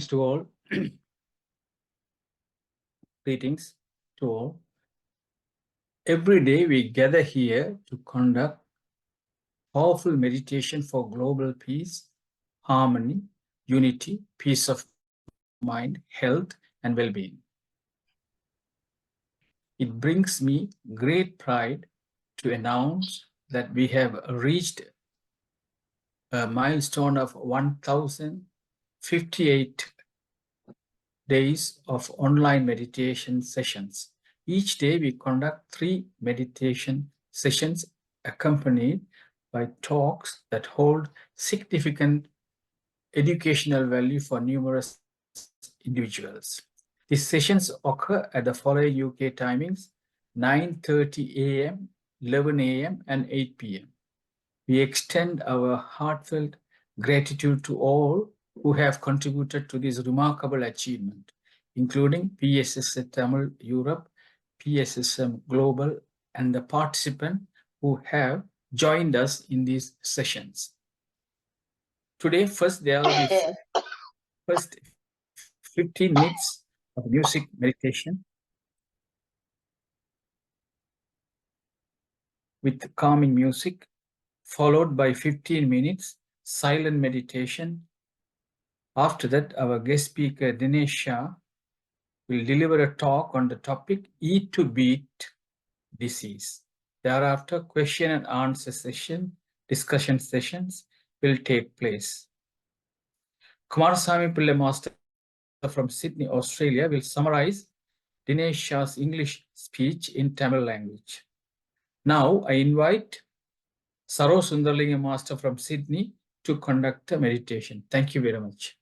Greetings to all. Greetings to all. Every day we gather here to conduct powerful meditation for global peace, harmony, unity, peace of mind, health, and well-being. It brings me great pride to announce that we have reached a milestone of 1,058 days of online meditation sessions. Each day we conduct 3 meditation sessions accompanied by talks that hold significant educational value for numerous individuals. These sessions occur at the following UK timings: 9:30 a.m., 11 a.m., and 8 p.m. We extend our heartfelt gratitude to all who have contributed to this remarkable achievement, including PSS Tamil Europe, PSSM Global, and the participants who have joined us in these sessions. Today, there will be first 15 minutes of music meditation with calming music, followed by 15 minutes silent meditation. After that, our guest speaker Dinesh Shah will deliver a talk on the topic Eat to Beat Disease. Thereafter, question and answer discussion sessions will take place. Kumarasamy Pillai Master from Sydney, Australia will summarize Dinesh Shah's English speech in Tamil language. Now, I invite Saro Sundarlingam Master from Sydney to conduct a meditation. Thank you very much.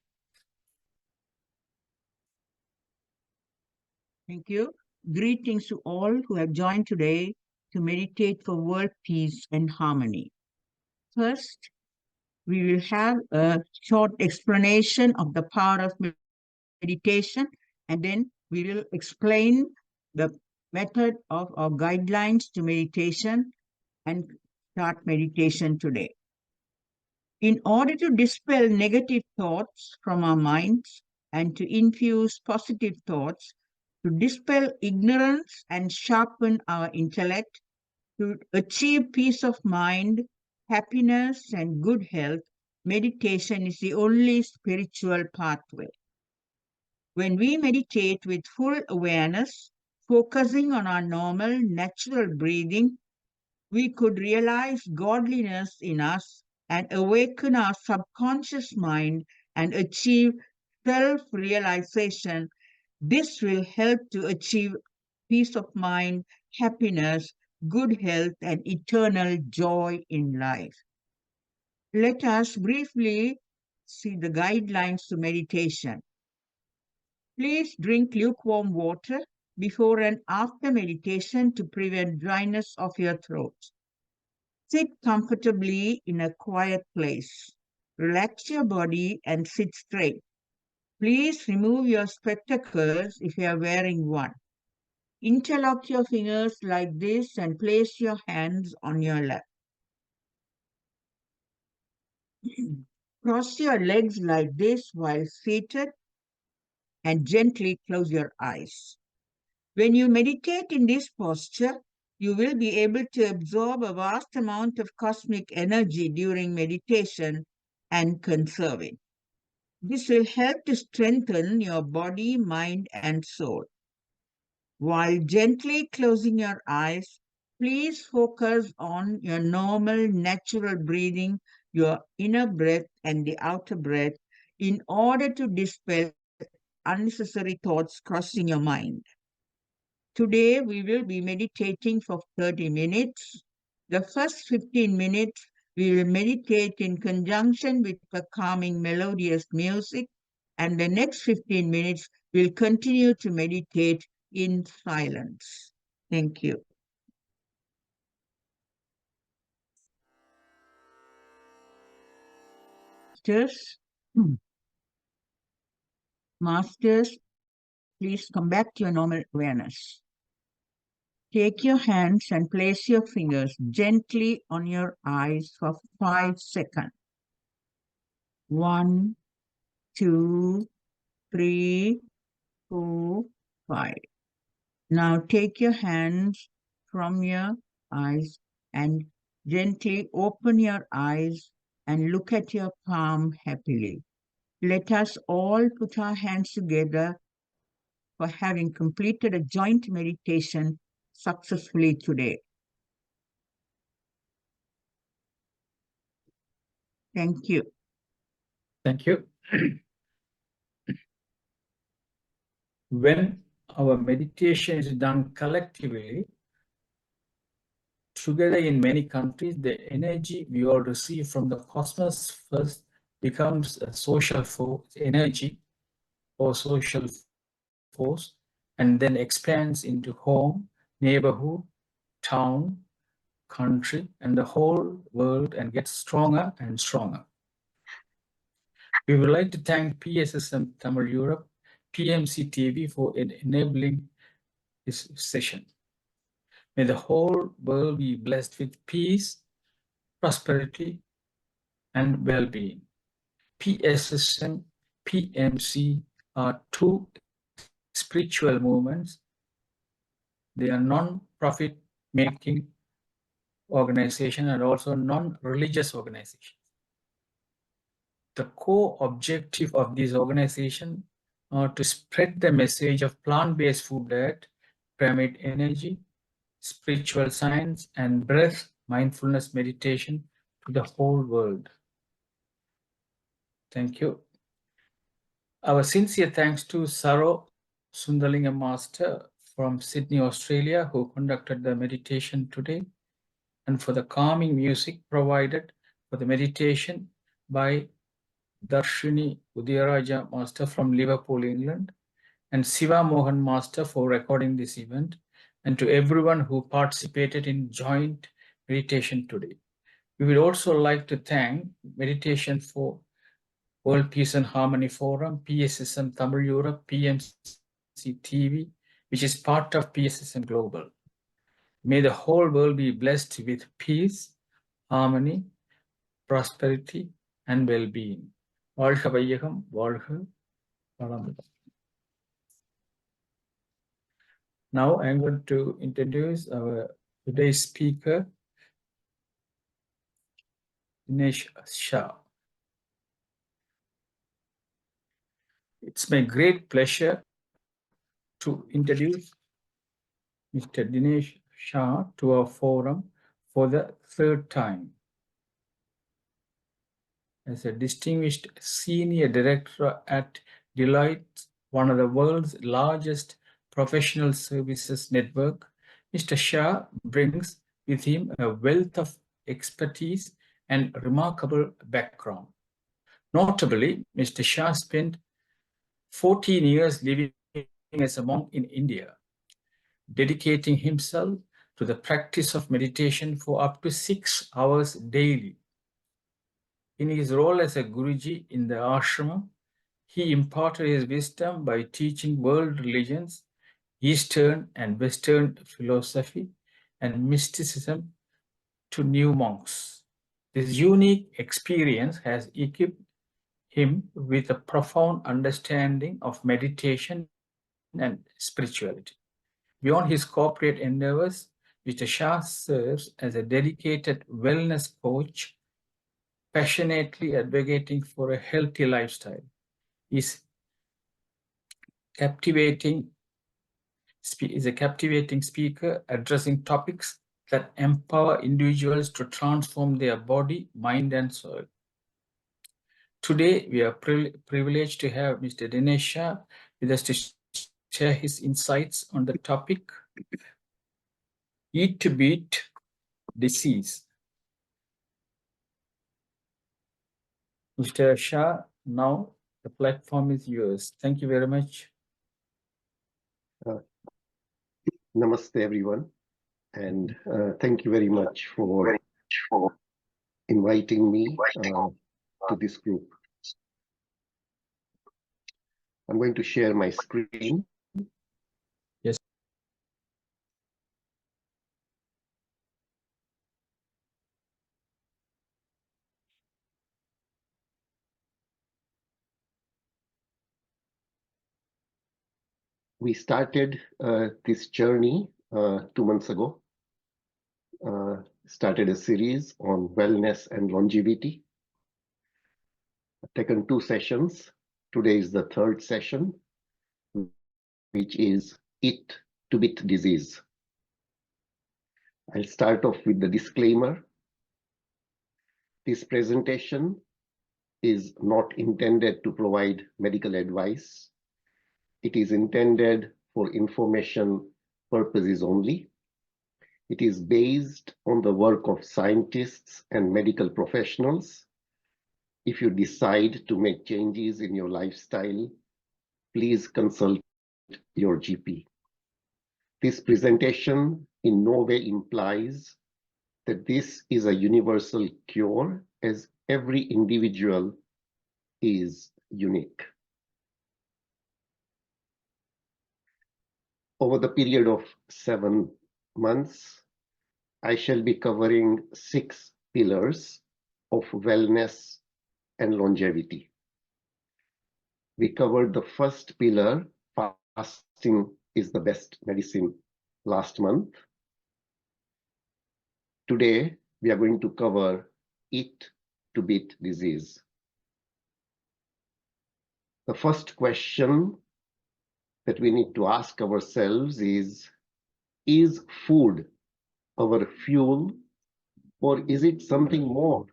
Thank you. Greetings to all who have joined today to meditate for world peace and harmony. First, we will have a short explanation of the power of meditation, and then we will explain the method of our guidelines to meditation and start meditation today. In order to dispel negative thoughts from our minds and to infuse positive thoughts, to dispel ignorance and sharpen our intellect, to achieve peace of mind, happiness, and good health, meditation is the only spiritual pathway. When we meditate with full awareness, focusing on our normal, natural breathing, we could realize godliness in us and awaken our subconscious mind and achieve self-realization. This will help to achieve peace of mind, happiness, good health, and eternal joy in life. Let us briefly see the guidelines to meditation. Please drink lukewarm water before and after meditation to prevent dryness of your throat. Sit comfortably in a quiet place. Relax your body and sit straight. Please remove your spectacles if you are wearing one. Interlock your fingers like this and place your hands on your lap. Cross your legs like this while seated and gently close your eyes. When you meditate in this posture, you will be able to absorb a vast amount of cosmic energy during meditation and conserve it. This will help to strengthen your body, mind, and soul. While gently closing your eyes, please focus on your normal, natural breathing, your inner breath and the outer breath, in order to dispel unnecessary thoughts crossing your mind. Today, we will be meditating for 30 minutes. The first 15 minutes, we will meditate in conjunction with the calming melodious music, and the next 15 minutes, we'll continue to meditate in silence. Thank you. Masters, please come back to your normal awareness. Take your hands and place your fingers gently on your eyes for 5 seconds. 1, 2, 3, 4, 5. Now take your hands from your eyes and gently open your eyes and look at your palm happily. Let us all put our hands together for having completed a joint meditation successfully today. Thank you. Thank you. When our meditation is done collectively, together in many countries, the energy we all receive from the cosmos first becomes a social energy or social force, and then expands into home, neighborhood, town, country, and the whole world, and gets stronger and stronger. We would like to thank PSSM Tamil Europe, PMC TV for enabling this session. May the whole world be blessed with peace, prosperity, and well-being. PSSM, PMC are two spiritual movements. They are non-profit making organization and also non-religious organization. The core objective of these organizations are to spread the message of plant-based food diet, pyramid energy, spiritual science, and breath mindfulness meditation to the whole world. Thank you. Our sincere thanks to Saro Sundalinga Master from Sydney, Australia, who conducted the meditation today, and for the calming music provided for the meditation by Darshini Udayaraja Master from Liverpool, England, and Siva Mohan Master for recording this event, and to everyone who participated in joint meditation today. We would also like to thank Meditation for World Peace and Harmony Forum, PSSM Tamil Europe, PMC TV, which is part of PSSM Global. May the whole world be blessed with peace, harmony, prosperity, and well-being. வாழ்க வையகம், வாழ்க வளமுடன். Now I'm going to introduce our today's speaker, Dinesh Shah. It's my great pleasure to introduce Mr. Dinesh Shah to our forum for the third time. As a distinguished senior director at Deloitte, one of the world's largest professional services network, Mr. Shah brings with him a wealth of expertise and remarkable background. Notably, Mr. Shah spent 14 years living as a monk in India, dedicating himself to the practice of meditation for up to 6 hours daily. In his role as a Guruji in the ashram, he imparted his wisdom by teaching world religions, Eastern and Western philosophy, and mysticism to new monks. This unique experience has equipped him with a profound understanding of meditation and spirituality. Beyond his corporate endeavors, Mr. Shah serves as a dedicated wellness coach, passionately advocating for a healthy lifestyle. Is a captivating speaker addressing topics that empower individuals to transform their body, mind, and soul. Today, we are privileged to have Mr. Dinesh Shah with us to share his insights on the topic, Eat to Beat Disease. Mr. Shah, now the platform is yours. Thank you very much. Namaste, everyone, and thank you very much for inviting me to this group. I'm going to share my screen. Yes. We started this journey 2 months ago. Started a series on wellness and longevity. Taken 2 sessions. Today is the 3rd session, which is Eat to Beat Disease. I'll start off with the disclaimer. This presentation is not intended to provide medical advice. It is intended for information purposes only. It is based on the work of scientists and medical professionals. If you decide to make changes in your lifestyle, please consult your GP. This presentation in no way implies that this is a universal cure, as every individual is unique. Over the period of 7 months, I shall be covering 6 pillars of wellness and longevity. We covered the first pillar, fasting is the best medicine, last month. Today, we are going to cover Eat to Beat Disease. The first question that we need to ask ourselves is food our fuel, or is it something more?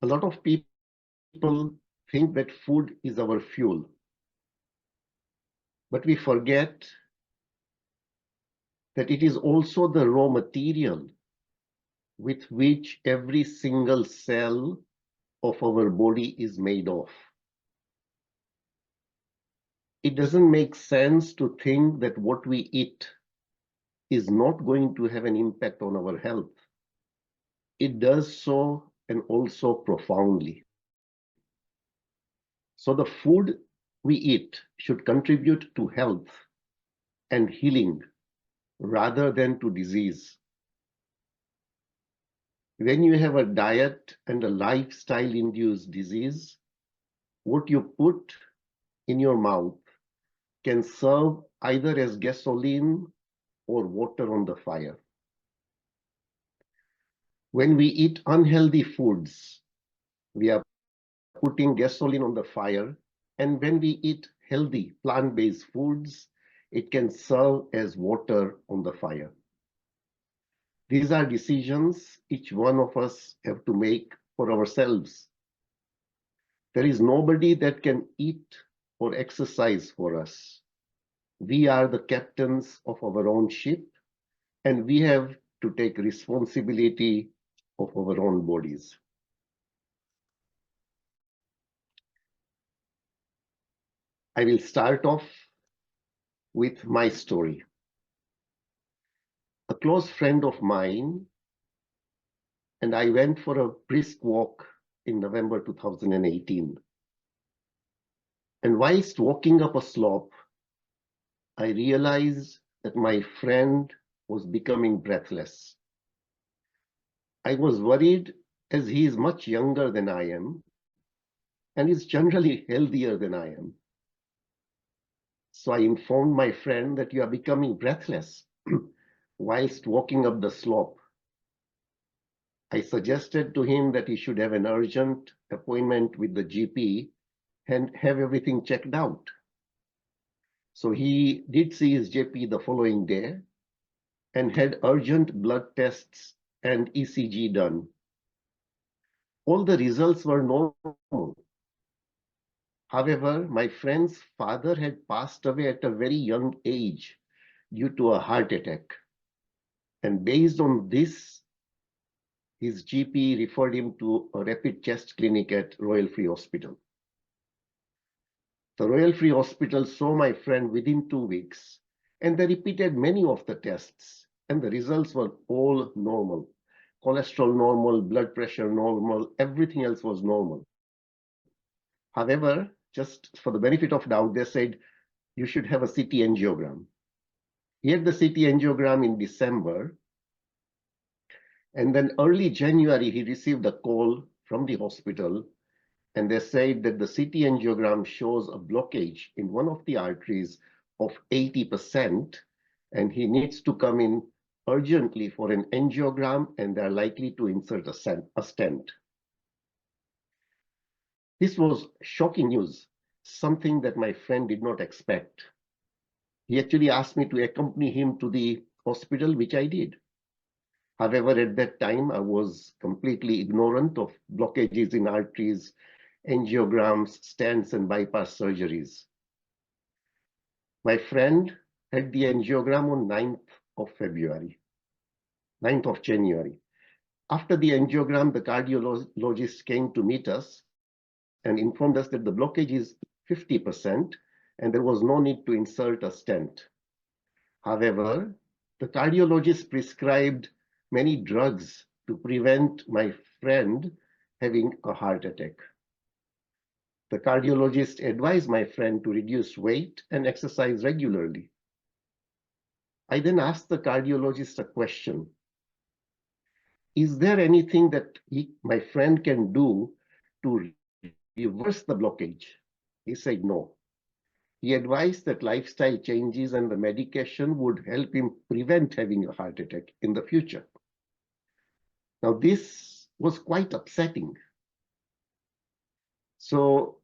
A lot of people think that food is our fuel, but we forget that it is also the raw material with which every single cell of our body is made of. It doesn't make sense to think that what we eat is not going to have an impact on our health. It does so, and also profoundly. So the food we eat should contribute to health and healing rather than to disease. When you have a diet and a lifestyle-induced disease, what you put in your mouth can serve either as gasoline or water on the fire. When we eat unhealthy foods, we are putting gasoline on the fire, and when we eat healthy plant-based foods, it can serve as water on the fire. These are decisions each one of us have to make for ourselves. There is nobody that can eat or exercise for us. We are the captains of our own ship, and we have to take responsibility of our own bodies. I will start off with my story. A close friend of mine and I went for a brisk walk in November 2018. And whilst walking up a slope, I realized that my friend was becoming breathless. I was worried, as he is much younger than I am and is generally healthier than I am. So I informed my friend that you are becoming breathless whilst walking up the slope. I suggested to him that he should have an urgent appointment with the GP and have everything checked out. So he did see his GP the following day and had urgent blood tests and ECG done. All the results were normal. However, my friend's father had passed away at a very young age due to a heart attack. And based on this, his GP referred him to a rapid chest clinic at Royal Free Hospital. The Royal Free Hospital saw my friend within 2 weeks, and they repeated many of the tests, and the results were all normal. Cholesterol normal, blood pressure normal, everything else was normal. However, just for the benefit of doubt, they said, you should have a CT angiogram. He had the CT angiogram in December, and then early January, he received a call from the hospital And they said that the CT angiogram shows a blockage in one of the arteries of 80%, and he needs to come in urgently for an angiogram, and they're likely to insert a stent. This was shocking news, something that my friend did not expect. He actually asked me to accompany him to the hospital, which I did. However, at that time, I was completely ignorant of blockages in arteries, angiograms, stents, and bypass surgeries. My friend had the angiogram on 9th of February, 9th of January. After the angiogram, the cardiologist came to meet us and informed us that the blockage is 50% and there was no need to insert a stent. However, the cardiologist prescribed many drugs to prevent my friend having a heart attack. The cardiologist advised my friend to reduce weight and exercise regularly. I then asked the cardiologist a question. Is there anything that my friend can do to reverse the blockage? He said no. He advised that lifestyle changes and the medication would help him prevent having a heart attack in the future. Now, this was quite upsetting. So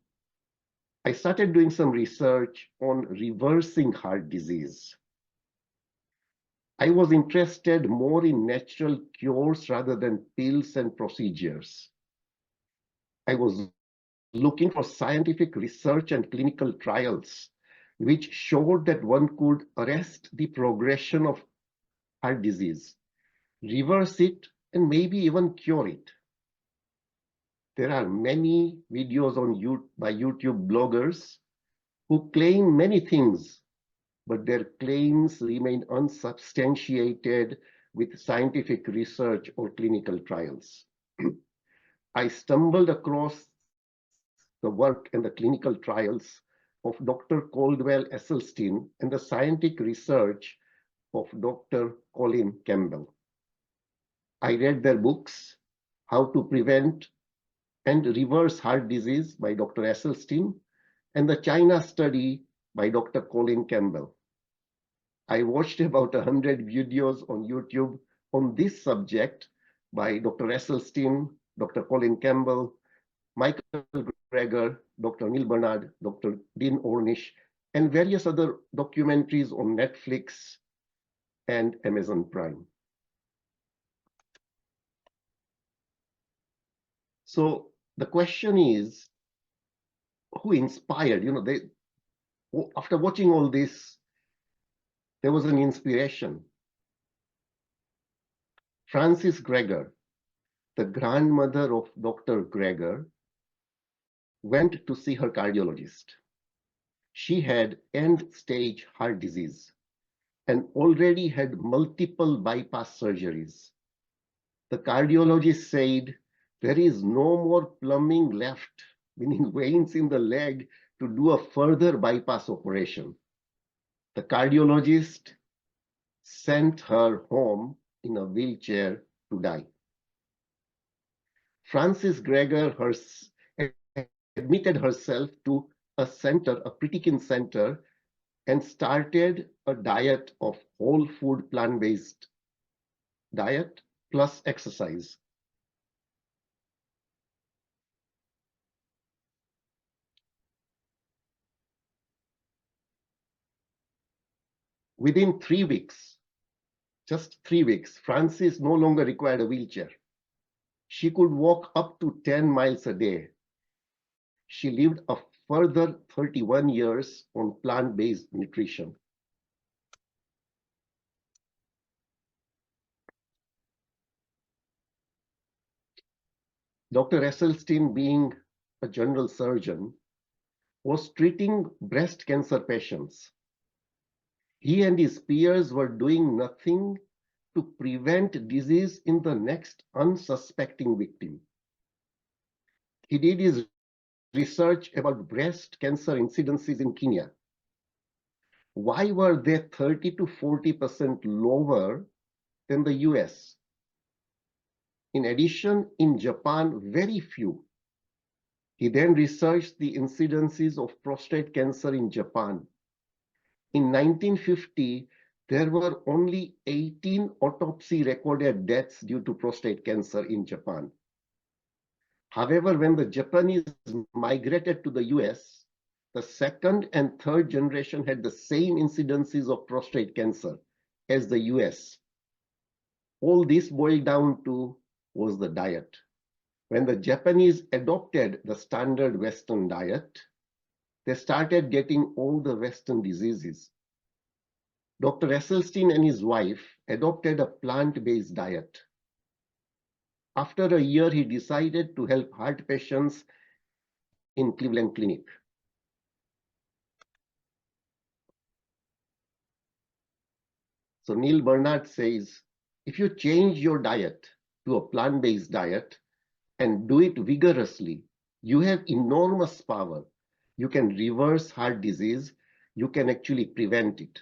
I started doing some research on reversing heart disease. I was interested more in natural cures rather than pills and procedures. I was looking for scientific research and clinical trials which showed that one could arrest the progression of heart disease, reverse it, and maybe even cure it. There are many videos by YouTube bloggers who claim many things, but their claims remain unsubstantiated with scientific research or clinical trials. I stumbled across the work and the clinical trials of Dr. Caldwell Esselstyn and the scientific research of Dr. Colin Campbell. I read their books, How to Prevent and Reverse Heart Disease by Dr. Esselstyn and the China Study by Dr. Colin Campbell. I watched about 100 videos on YouTube on this subject by Dr. Esselstyn, Dr. Colin Campbell, Michael Greger, Dr. Neil Bernard, Dr. Dean Ornish, and various other documentaries on Netflix and Amazon Prime. So the question is, who inspired? After watching all this, there was an inspiration. Frances Greger, the grandmother of Dr. Greger, went to see her cardiologist. She had end-stage heart disease and already had multiple bypass surgeries. The cardiologist said, there is no more plumbing left, meaning veins in the leg, to do a further bypass operation. The cardiologist sent her home in a wheelchair to die. Frances Greger admitted herself to a Pritikin center, and started a diet of whole food plant-based diet plus exercise. Within 3 weeks, just 3 weeks, Frances no longer required a wheelchair. She could walk up to 10 miles a day. She lived a further 31 years on plant-based nutrition. Dr. Esselstyn, being a general surgeon, was treating breast cancer patients. He and his peers were doing nothing to prevent disease in the next unsuspecting victim. He did his research about breast cancer incidences in Kenya. Why were they 30 to 40% lower than the US? In addition, in Japan, very few, He then researched the incidences of prostate cancer in Japan. In 1950, there were only 18 autopsy recorded deaths due to prostate cancer in Japan. However, when the Japanese migrated to the US, the second and third generation had the same incidences of prostate cancer as the US. All this boiled down to was the diet. When the Japanese adopted the standard Western diet, they started getting all the Western diseases. Dr. Esselstyn and his wife adopted a plant-based diet. After a year, he decided to help heart patients in Cleveland Clinic. So Neil Bernard says, if you change your diet to a plant-based diet and do it vigorously, you have enormous power. You can reverse heart disease. You can actually prevent it.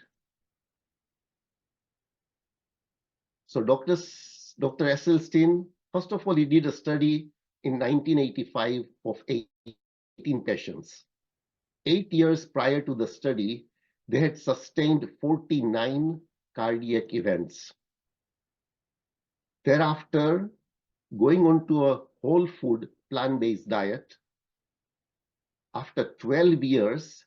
So Dr. Esselstyn, first of all, he did a study in 1985 of 18 patients. 8 years prior to the study, they had sustained 49 cardiac events. Thereafter, going on to a whole food plant-based diet, after 12 years,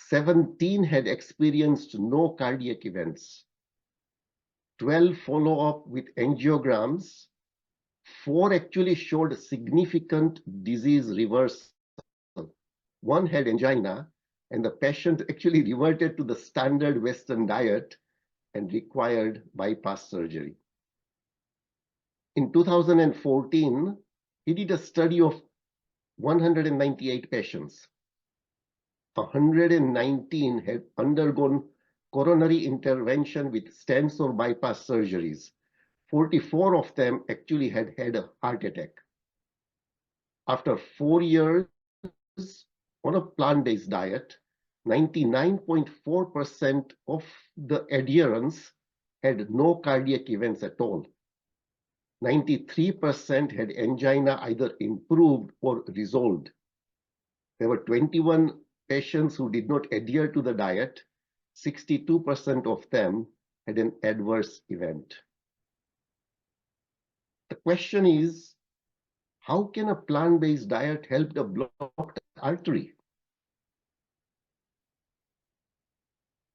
17 had experienced no cardiac events. 12 follow-up with angiograms, 4 actually showed significant disease reversal. 1 had angina, and the patient actually reverted to the standard Western diet and required bypass surgery. In 2014, he did a study of 198 patients. 119 had undergone coronary intervention with stents or bypass surgeries. 44 of them actually had had a heart attack. After 4 years on a plant-based diet, 99.4% of the adherents had no cardiac events at all. 93% had angina either improved or resolved. There were 21 patients who did not adhere to the diet. 62% of them had an adverse event. The question is, how can a plant-based diet help the blocked artery?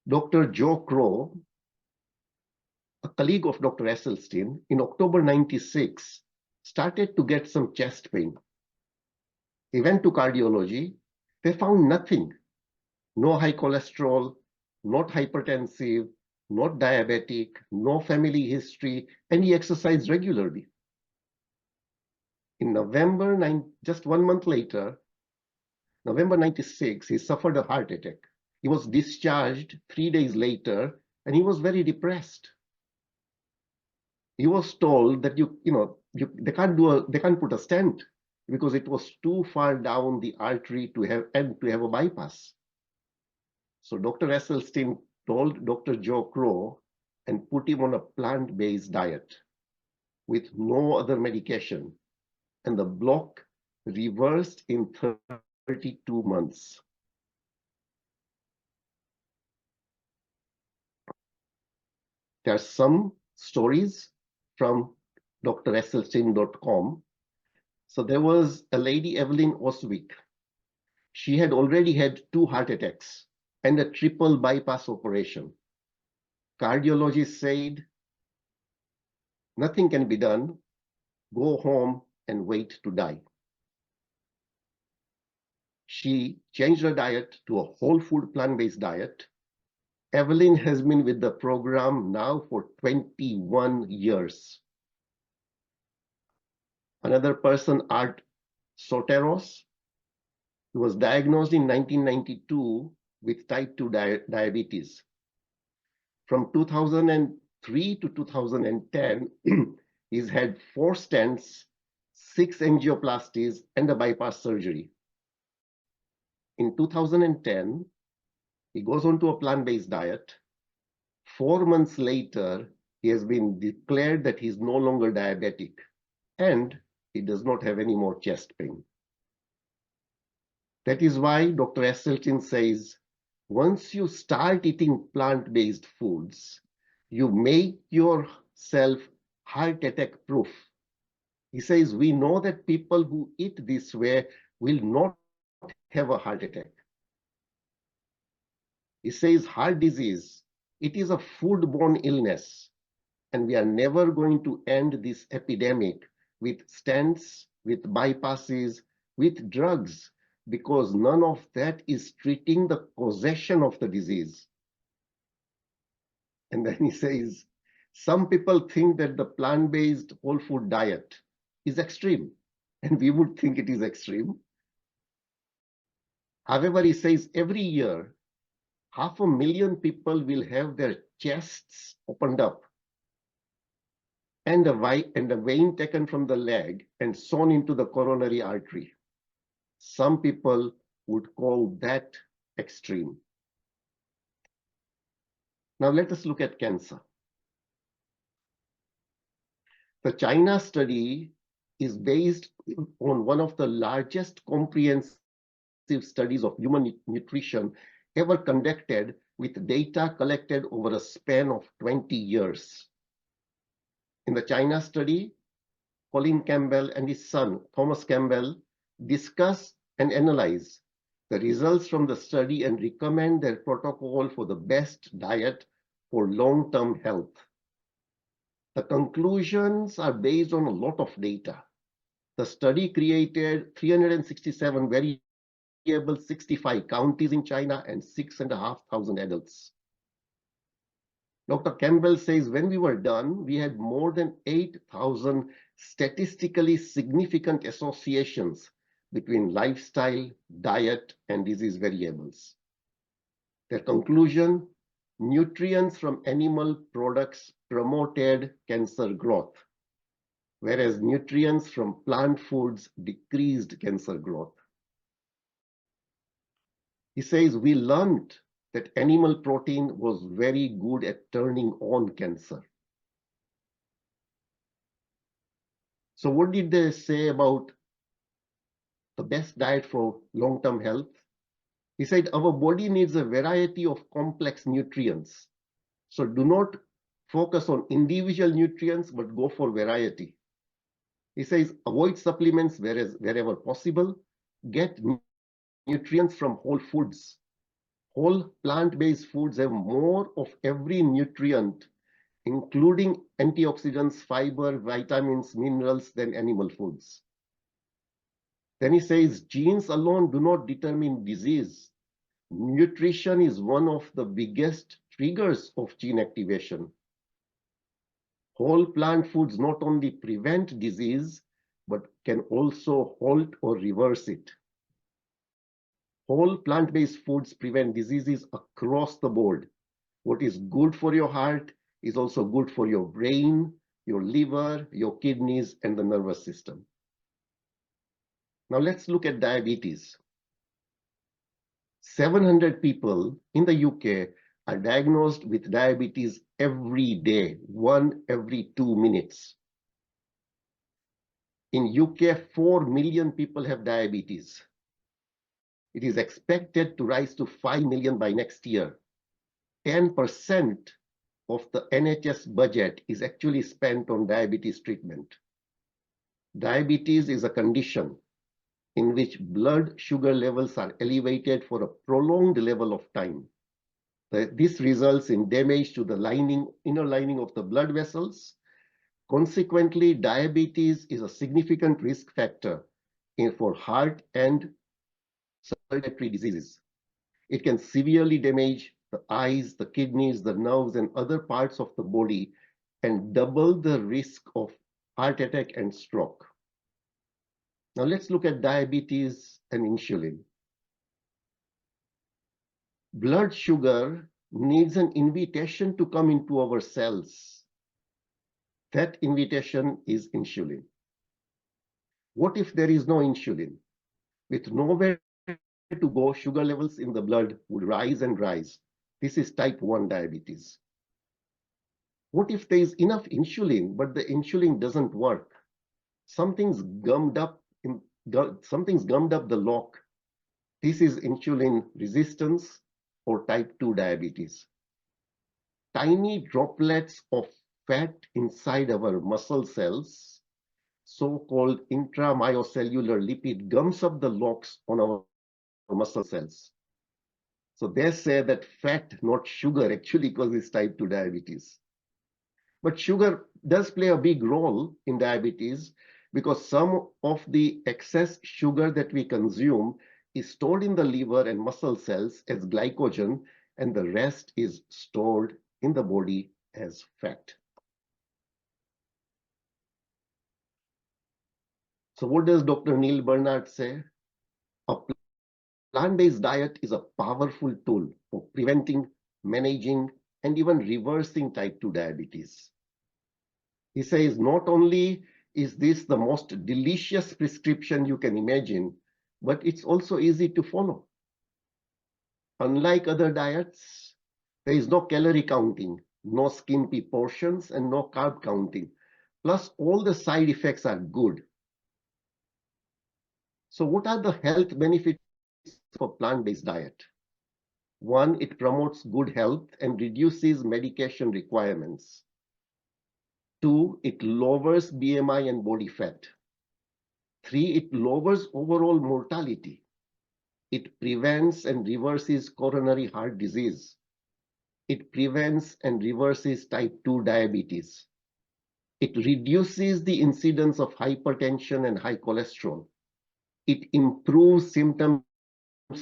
Dr. Joe Crow, a colleague of Dr. Esselstyn, in October 96, started to get some chest pain. He went to cardiology. They found nothing. No high cholesterol, not hypertensive, not diabetic, no family history, and he exercised regularly. In November, just 1 month later, November 96, he suffered a heart attack. He was discharged 3 days later, and he was very depressed. He was told that they can't put a stent because it was too far down the artery to have a bypass. So Dr. Esselstyn told Dr. Joe Crow and put him on a plant-based diet with no other medication, and the block reversed in 32 months. There are some stories from dresselstyn.com. So there was a lady, Evelyn Oswick. She had already had 2 heart attacks and a triple bypass operation. Cardiologist said, nothing can be done. Go home and wait to die. She changed her diet to a whole food plant-based diet. Evelyn has been with the program now for 21 years. Another person, Art Soteros, who was diagnosed in 1992 with type 2 diabetes. From 2003 to 2010, he's had 4 stents, 6 angioplasties, and a bypass surgery. In 2010, he goes on to a plant-based diet. 4 months later, he has been declared that he's no longer diabetic, and he does not have any more chest pain. That is why Dr. Esselstyn says, once you start eating plant-based foods, you make yourself heart attack proof. He says, we know that people who eat this way will not have a heart attack. He says, heart disease, it is a foodborne illness, and we are never going to end this epidemic with stents, with bypasses, with drugs, because none of that is treating the causation of the disease. And then he says, some people think that the plant-based whole food diet is extreme, and we would think it is extreme. However, he says every year, 500,000 people will have their chests opened up and a vein taken from the leg and sewn into the coronary artery. Some people would call that extreme. Now let us look at cancer. The China study is based on one of the largest comprehensive studies of human nutrition ever conducted, with data collected over a span of 20 years. In the China study, Colin Campbell and his son, Thomas Campbell, discuss and analyze the results from the study and recommend their protocol for the best diet for long-term health. The conclusions are based on a lot of data. The study created 367 variable 65 counties in China and 6,500 adults. Dr. Campbell says, when we were done, we had more than 8,000 statistically significant associations between lifestyle, diet, and disease variables. Their conclusion, nutrients from animal products promoted cancer growth, whereas nutrients from plant foods decreased cancer growth. He says, we learned that animal protein was very good at turning on cancer. So what did they say about the best diet for long-term health? He said, our body needs a variety of complex nutrients. So do not focus on individual nutrients, but go for variety. He says, avoid supplements wherever possible. Get nutrients from whole foods. Whole plant-based foods have more of every nutrient, including antioxidants, fiber, vitamins, minerals, than animal foods. Then he says, genes alone do not determine disease. Nutrition is one of the biggest triggers of gene activation. Whole plant foods not only prevent disease, but can also halt or reverse it. Whole plant-based foods prevent diseases across the board. What is good for your heart is also good for your brain, your liver, your kidneys, and the nervous system. Now let's look at diabetes. 700 people in the UK are diagnosed with diabetes every day, 1 every 2 minutes. In UK, 4 million people have diabetes. It is expected to rise to 5 million by next year. 10% of the NHS budget is actually spent on diabetes treatment. Diabetes is a condition in which blood sugar levels are elevated for a prolonged level of time. This results in damage to the inner lining of the blood vessels. Consequently, diabetes is a significant risk factor for heart and circulatory diseases. It can severely damage the eyes, the kidneys, the nerves, and other parts of the body, and double the risk of heart attack and stroke. Now let's look at diabetes and insulin. Blood sugar needs an invitation to come into our cells. That invitation is insulin. What if there is no insulin? With nowhere to go, sugar levels in the blood would rise and rise. This is type 1 diabetes. What if there is enough insulin, but the insulin doesn't work? Something's gummed up the lock. This is insulin resistance or type 2 diabetes. Tiny droplets of fat inside our muscle cells, so-called intramyocellular lipid, gums up the locks on our muscle cells. So they say that fat, not sugar, actually causes type 2 diabetes. But sugar does play a big role in diabetes because some of the excess sugar that we consume is stored in the liver and muscle cells as glycogen, and the rest is stored in the body as fat. So what does Dr. Neil Bernard say? A plant-based diet is a powerful tool for preventing, managing, and even reversing type 2 diabetes. He says not only is this the most delicious prescription you can imagine, but it's also easy to follow. Unlike other diets, there is no calorie counting, no skimpy portions, and no carb counting. Plus, all the side effects are good. So what are the health benefits of a plant-based diet? One, it promotes good health and reduces medication requirements. Two, it lowers BMI and body fat. Three, it lowers overall mortality. It prevents and reverses coronary heart disease. It prevents and reverses type 2 diabetes. It reduces the incidence of hypertension and high cholesterol. It improves symptoms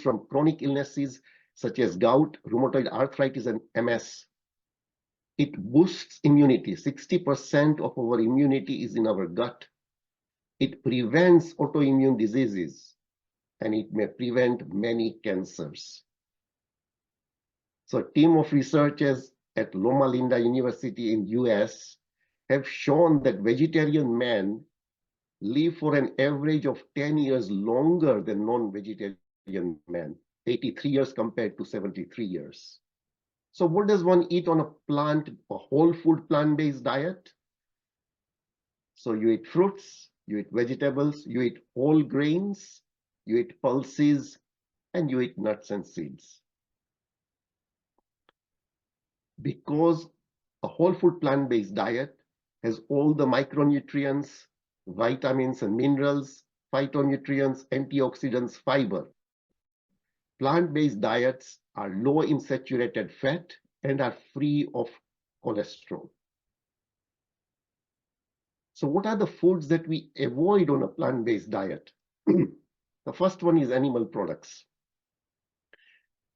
from chronic illnesses such as gout, rheumatoid arthritis, and MS. It boosts immunity. 60% of our immunity is in our gut. It prevents autoimmune diseases, and it may prevent many cancers. So a team of researchers at Loma Linda University in US have shown that vegetarian men live for an average of 10 years longer than non-vegetarian men, 83 years compared to 73 years. So what does one eat on a whole food plant-based diet? So you eat fruits, you eat vegetables, you eat whole grains, you eat pulses, and you eat nuts and seeds. Because a whole food plant-based diet has all the micronutrients, vitamins and minerals, phytonutrients, antioxidants, fiber. Plant-based diets are low in saturated fat and are free of cholesterol. So what are the foods that we avoid on a plant-based diet? The first one is animal products.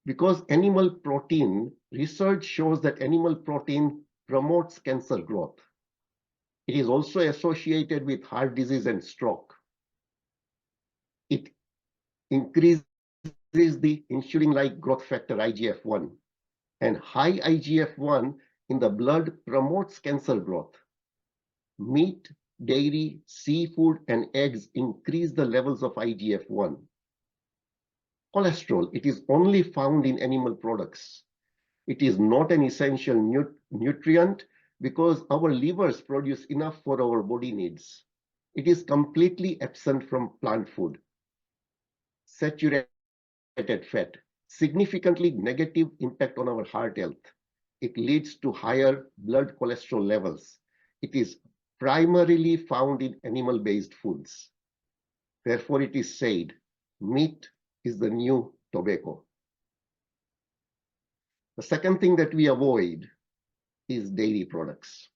Because animal protein, research shows that animal protein promotes cancer growth. It is also associated with heart disease and stroke. It increases the insulin-like growth factor IGF-1, and high IGF-1 in the blood promotes cancer growth. Meat, dairy, seafood, and eggs increase the levels of IGF-1. Cholesterol, it is only found in animal products. It is not an essential nutrient because our livers produce enough for our body needs. It is completely absent from plant food. Saturated fat, significantly negative impact on our heart health. It leads to higher blood cholesterol levels. It is primarily found in animal-based foods. Therefore, it is said, meat is the new tobacco. The second thing that we avoid is dairy products.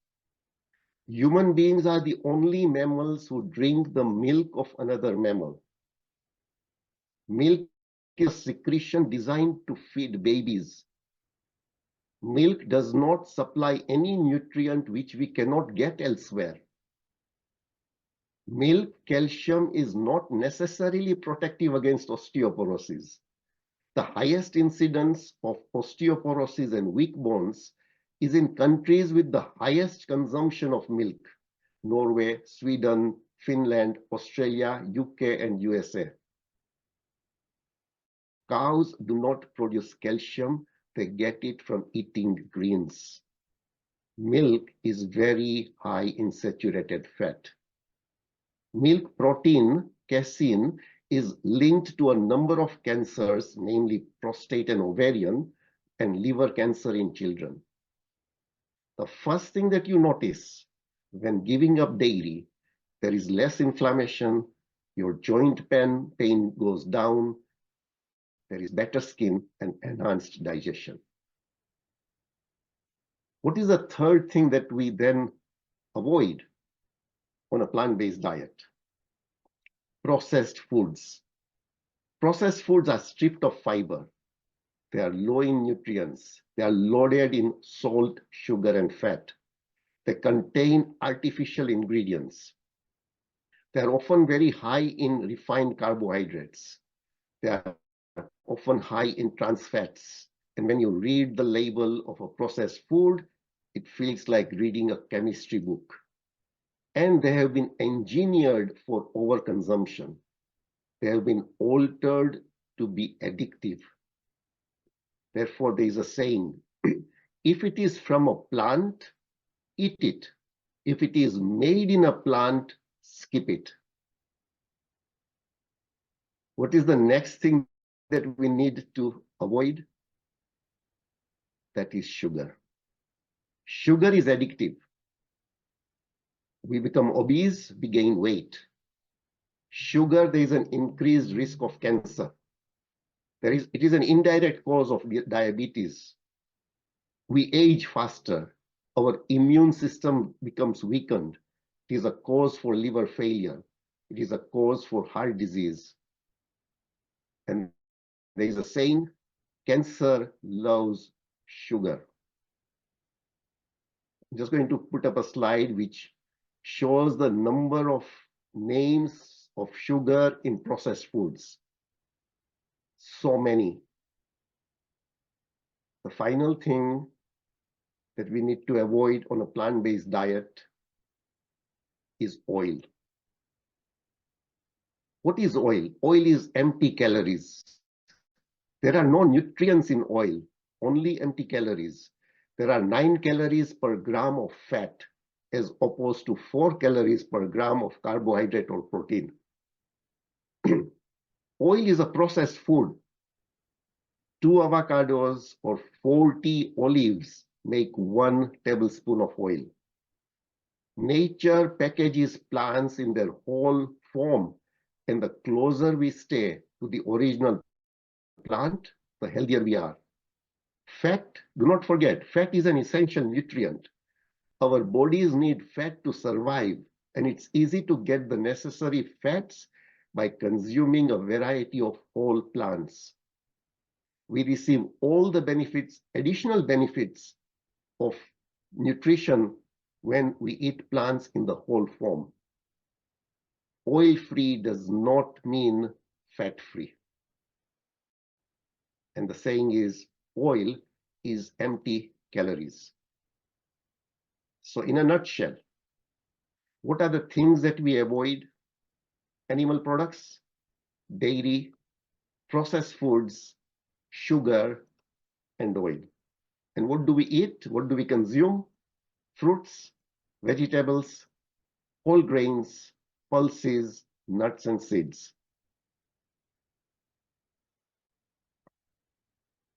Human beings are the only mammals who drink the milk of another mammal. Milk is a secretion designed to feed babies. Milk does not supply any nutrient which we cannot get elsewhere. Milk calcium is not necessarily protective against osteoporosis. The highest incidence of osteoporosis and weak bones is in countries with the highest consumption of milk: Norway, Sweden, Finland, Australia, UK, and USA. Cows do not produce calcium, they get it from eating greens. Milk is very high in saturated fat. Milk protein, casein, is linked to a number of cancers, namely prostate and ovarian, and liver cancer in children. The first thing that you notice when giving up dairy, there is less inflammation, your joint pain goes down, there is better skin and enhanced digestion. What is the third thing that we then avoid on a plant-based diet? Processed foods. Processed foods are stripped of fiber. They are low in nutrients. They are loaded in salt, sugar, and fat. They contain artificial ingredients. They are often very high in refined carbohydrates. They are often high in trans fats. And when you read the label of a processed food, it feels like reading a chemistry book. And they have been engineered for overconsumption. They have been altered to be addictive. Therefore, there is a saying, if it is from a plant, eat it. If it is made in a plant, skip it. What is the next thing that we need to avoid? That is sugar. Sugar is addictive. We become obese, we gain weight. Sugar, there is an increased risk of cancer. It is an indirect cause of diabetes. We age faster. Our immune system becomes weakened. It is a cause for liver failure. It is a cause for heart disease. And there is a saying, cancer loves sugar. I'm just going to put up a slide which shows the number of names of sugar in processed foods. So many. The final thing that we need to avoid on a plant-based diet is oil. What is oil? Oil is empty calories. There are no nutrients in oil, only empty calories. There are 9 calories per gram of fat as opposed to 4 calories per gram of carbohydrate or protein. Oil is a processed food. 2 avocados or 40 olives make 1 tablespoon of oil. Nature packages plants in their whole form, and the closer we stay to the original plant, the healthier we are. Fat, do not forget, fat is an essential nutrient. Our bodies need fat to survive, and it's easy to get the necessary fats by consuming a variety of whole plants. We receive all the benefits, additional benefits of nutrition when we eat plants in the whole form. Oil-free does not mean fat-free. And the saying is, oil is empty calories. So in a nutshell, what are the things that we avoid? Animal products, dairy, processed foods, sugar, and oil. And what do we eat? What do we consume? Fruits, vegetables, whole grains, pulses, nuts, and seeds.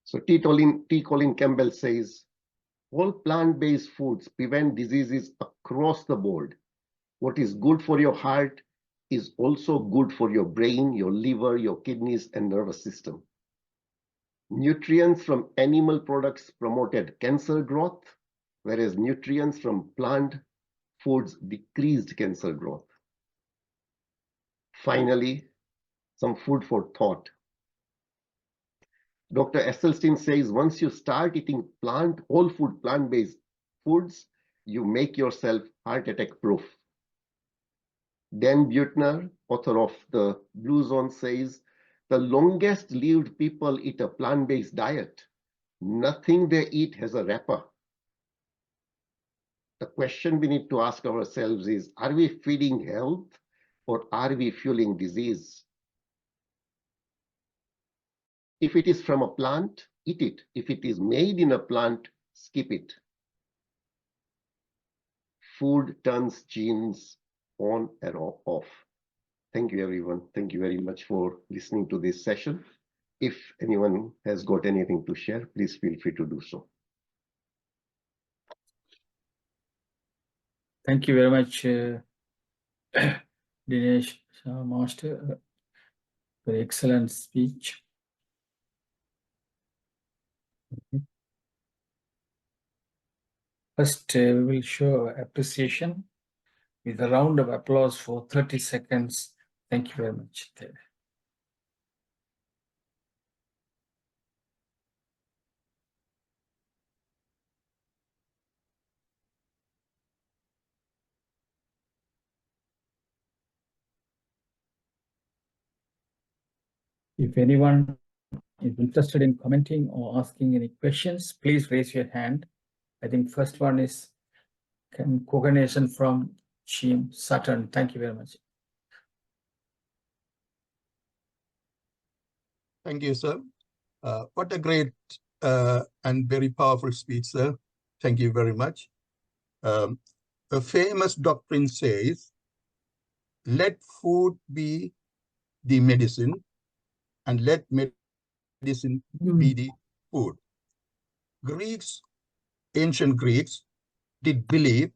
So T. Colin Campbell says, all plant-based foods prevent diseases across the board. What is good for your heart is also good for your brain, your liver, your kidneys, and nervous system. Nutrients from animal products promoted cancer growth, whereas nutrients from plant foods decreased cancer growth. Finally, some food for thought. Dr. Esselstyn says, once you start eating whole food, plant-based foods, you make yourself heart attack proof. Dan Buettner, author of The Blue Zone, says, the longest lived people eat a plant-based diet. Nothing they eat has a wrapper. The question we need to ask ourselves is, are we feeding health or are we fueling disease? If it is from a plant, eat it. If it is made in a plant, skip it. Food turns genes on and off. Thank you, everyone. Thank you very much for listening to this session. If anyone has got anything to share, please feel free to do so. Thank you very much, Dinesh Shah Master. Very excellent speech. First, we will show appreciation with a round of applause for 30 seconds. Thank you very much. If anyone is interested in commenting or asking any questions, please raise your hand. I think first one is Koganation from Team Saturn. Thank you very much. Thank you, sir. What a great and very powerful speech, sir. Thank you very much. A famous doctrine says, let food be the medicine and let medicine be the food. Greeks, ancient Greeks, did believe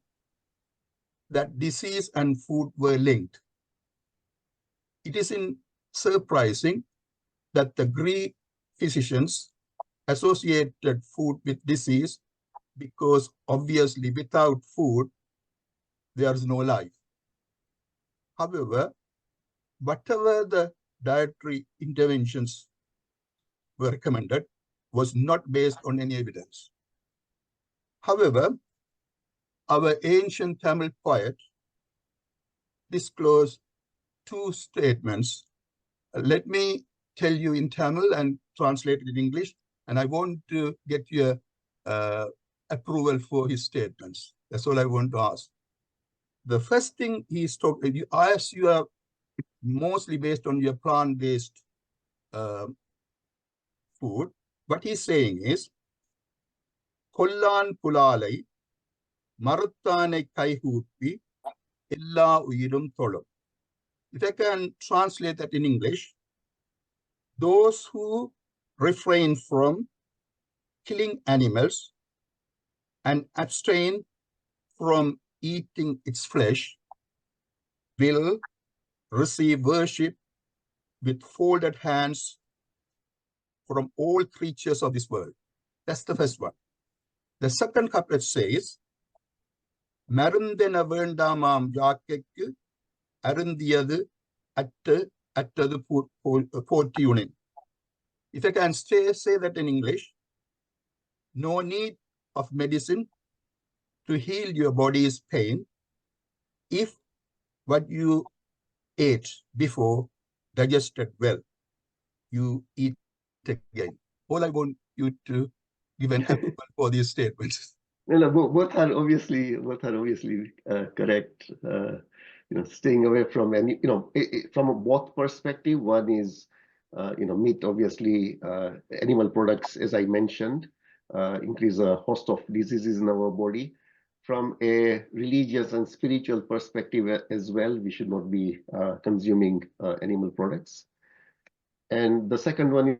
that disease and food were linked. It isn't surprising that the Greek physicians associated food with disease because obviously without food, there is no life. However, whatever the dietary interventions were recommended was not based on any evidence. However, our ancient Tamil poet disclosed two statements. Let me tell you in Tamil and translate it in English, and I want to get your approval for his statements. That's all I want to ask. The first thing he's talking, as you are mostly based on your plant-based food, what he's saying is, Kollan pulalai, maruttane kaihupi, illa uyidum tolum. If I can translate that in English, those who refrain from killing animals and abstain from eating its flesh will receive worship with folded hands from all creatures of this world. That's the first one. The second couplet says, Marundena vendamam yakekku arundiyadu attadu portiyunin. If I can say that in English, no need of medicine to heal your body's pain if what you ate before digested well, you eat again. All I want you to give an approval for these statements. Well, both are obviously correct. Staying away from any, from a both perspective. One is, meat. Obviously, animal products, as I mentioned, increase a host of diseases in our body. From a religious and spiritual perspective as well, we should not be consuming animal products. And the second one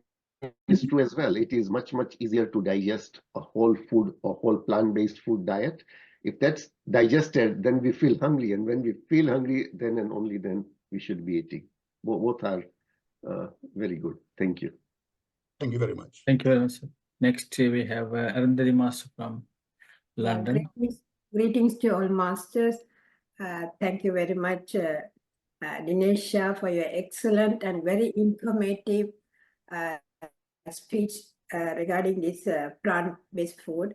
is true as well. It is much easier to digest a whole food, a whole plant-based food diet. If that's digested, then we feel hungry, and when we feel hungry, then and only then we should be eating. Both are very good. Thank you. Thank you very much. Thank you very much. Next, we have Arundhati Master from London. Greetings to all masters. Thank you very much, Dinesh Shah, for your excellent and very informative speech regarding this plant-based food.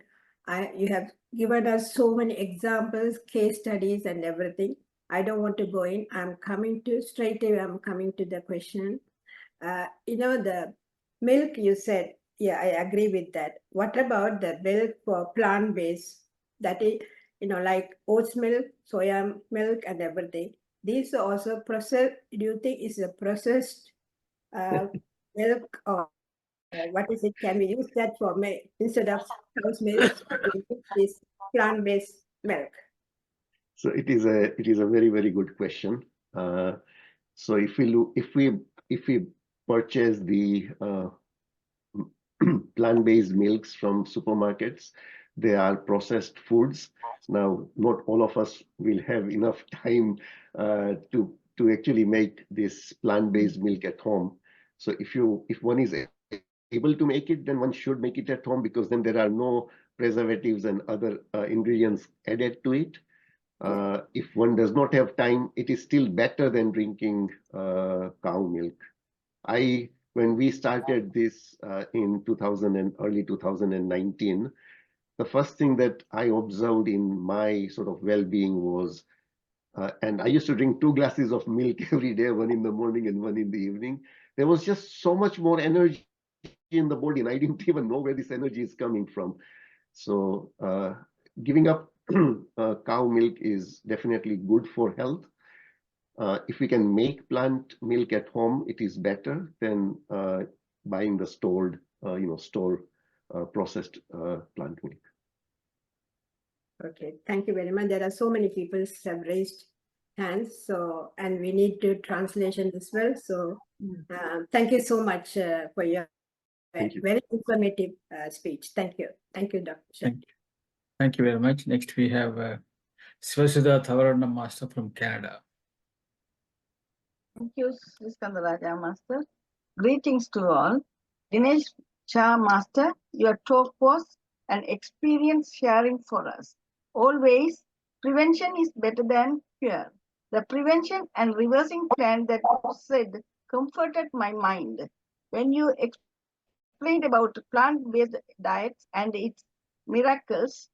You have given us so many examples, case studies, and everything. I don't want to go in. I'm coming to the question. The milk you said, yeah, I agree with that. What about the milk for plant-based? That is, like oats milk, soya milk, and everything. These are also processed. Do you think it's a processed milk, or what is it? Can we use that for milk instead of cow's milk? This plant-based milk. So it is a very good question. So if we purchase the plant-based milks from supermarkets, they are processed foods. Now, not all of us will have enough time to actually make this plant-based milk at home. So if one is able to make it, then one should make it at home, because then there are no preservatives and other ingredients added to it. If one does not have time, it is still better than drinking cow milk. When we started this in early 2019, the first thing that I observed in my sort of well-being was, and I used to drink 2 glasses of milk every day, one in the morning and one in the evening. There was just so much more energy in the body, and I didn't even know where this energy is coming from. So giving up cow milk is definitely good for health. If we can make plant milk at home, it is better than buying the store processed plant milk. Okay, thank you very much. There are so many people who have raised hands, so and we need to translation as well. So thank you so much for your very informative speech. Thank you, Dr. Shah. Thank you very much. Next we have Svasudha Thavarana Master from Canada. Thank you, Skandaraja Master. Greetings to all. Dinesh Shah Master, your talk was an experience sharing for us. Always, prevention is better than cure. The prevention and reversing plan that you said comforted my mind. When you explained about plant-based diets and its miracles,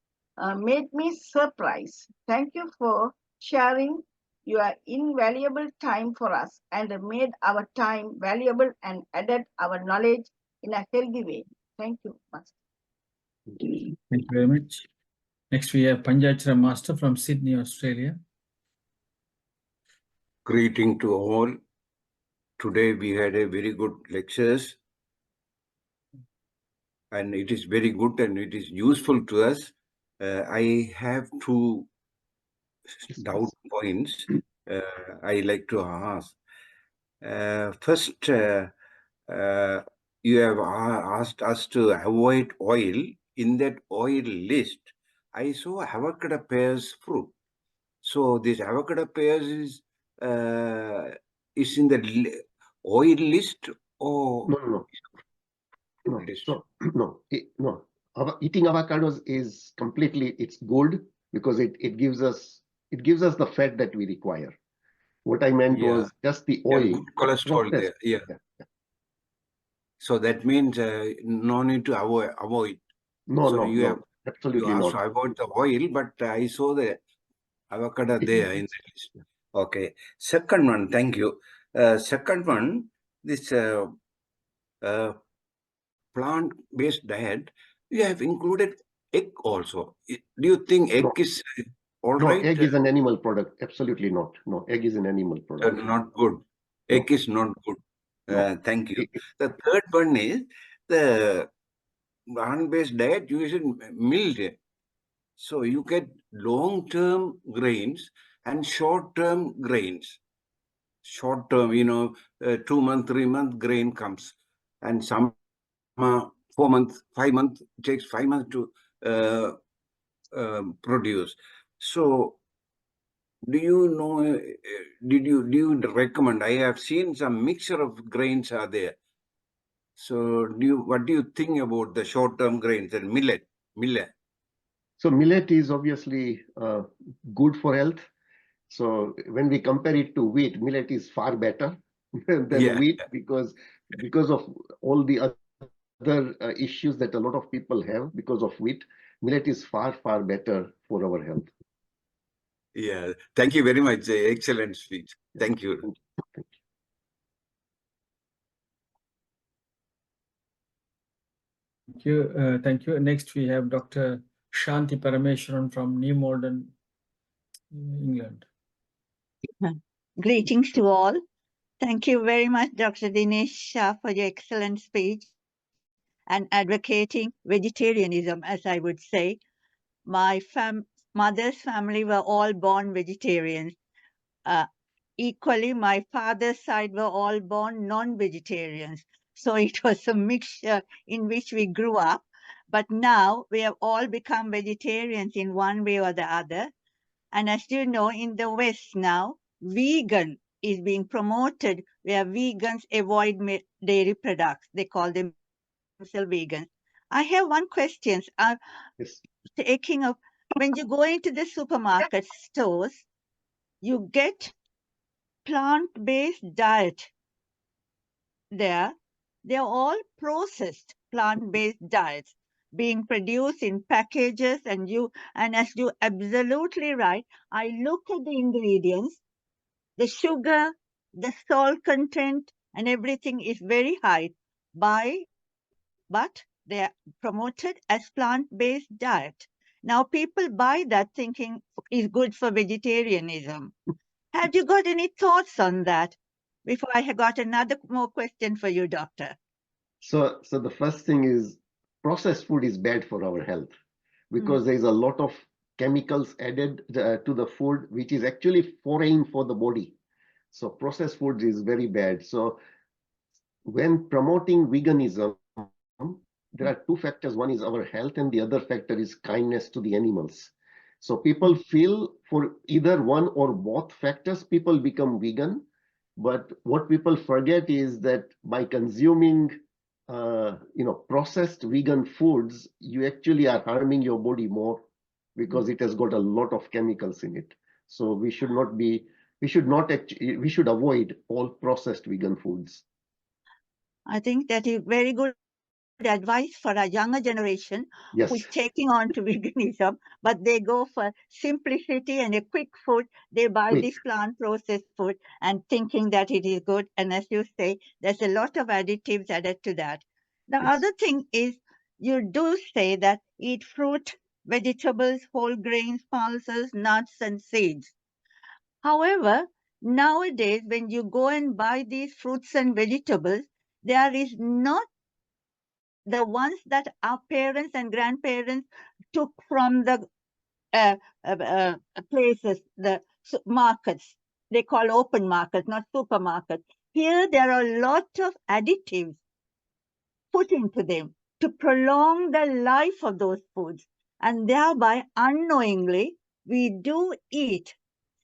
made me surprised. Thank you for sharing your invaluable time for us and made our time valuable and added our knowledge in a healthy way. Thank you, Master. Thank you very much. Next we have Panjachara Master from Sydney, Australia. Greeting to all. Today we had a very good lectures, and it is very good and it is useful to us. I have 2 doubt points I like to ask. First, you have asked us to avoid oil. In that oil list, I saw avocado pears fruit. So this avocado pears is in the oil list or No. Eating avocados is completely, it's good because it gives us the fat that we require. What I meant was just the oil. Good cholesterol there. Yeah. So that means no need to avoid. No, absolutely not. So avoid the oil, but I saw the avocado there in the list. Okay. Second one, thank you. Second one, this plant-based diet, you have included egg also. Do you think egg is all right? No, egg is an animal product. Absolutely not. No, egg is an animal product. Not good. Egg is not good. Thank you. The third one is the plant-based diet using milk. So you get long-term grains and short-term grains. Short-term, 2 month, 3 month grain comes, and some 4 months, 5 months, it takes 5 months to produce. So do you recommend? I have seen some mixture of grains are there. So what do you think about the short-term grains and millet? So millet is obviously good for health. So when we compare it to wheat, millet is far better than wheat because of all the other issues that a lot of people have because of wheat. Millet is far better for our health. Yeah, thank you very much. Excellent speech. Thank you. Thank you. Next we have Dr. Shanti Parameswaran from New Malden, England. Greetings to all. Thank you very much, Dr. Dinesh Shah, for your excellent speech and advocating vegetarianism, as I would say. My mother's family were all born vegetarians. equally, my father's side were all born non-vegetarians. So it was a mixture in which we grew up. But now we have all become vegetarians in one way or the other. And as you know, in the West now, vegan is being promoted where vegans avoid dairy products. They call themselves vegans. I have one question. Yes. Taking of when you go into the supermarket stores, you get plant-based diet there. They're all processed plant-based diets being produced in packages, and as you absolutely right, I look at the ingredients, the sugar, the salt content, and everything is very high but they are promoted as plant-based diet. Now people buy that thinking is good for vegetarianism. Have you got any thoughts on that? Before I have got another more question for you, doctor. So the first thing is processed food is bad for our health because there is a lot of chemicals added to the food, which is actually foreign for the body. So processed food is very bad. So when promoting veganism, there are two factors. One is our health, and the other factor is kindness to the animals. So people feel for either one or both factors, people become vegan. But what people forget is that by consuming, processed vegan foods, you actually are harming your body more because it has got a lot of chemicals in it. So we should avoid all processed vegan foods. I think that is very good advice for a younger generation who is Yes. taking on to veganism, but they go for simplicity and a quick food. They buy Quick. this plant processed food and thinking that it is good. And as you say, there's a lot of additives added to that. The Yes. other thing is you do say that eat fruit, vegetables, whole grains, pulses, nuts, and seeds. However, nowadays, when you go and buy these fruits and vegetables, there is not the ones that our parents and grandparents took from the places, the markets. They call open markets, not supermarkets. Here, there are a lot of additives put into them to prolong the life of those foods. And thereby, unknowingly, we do eat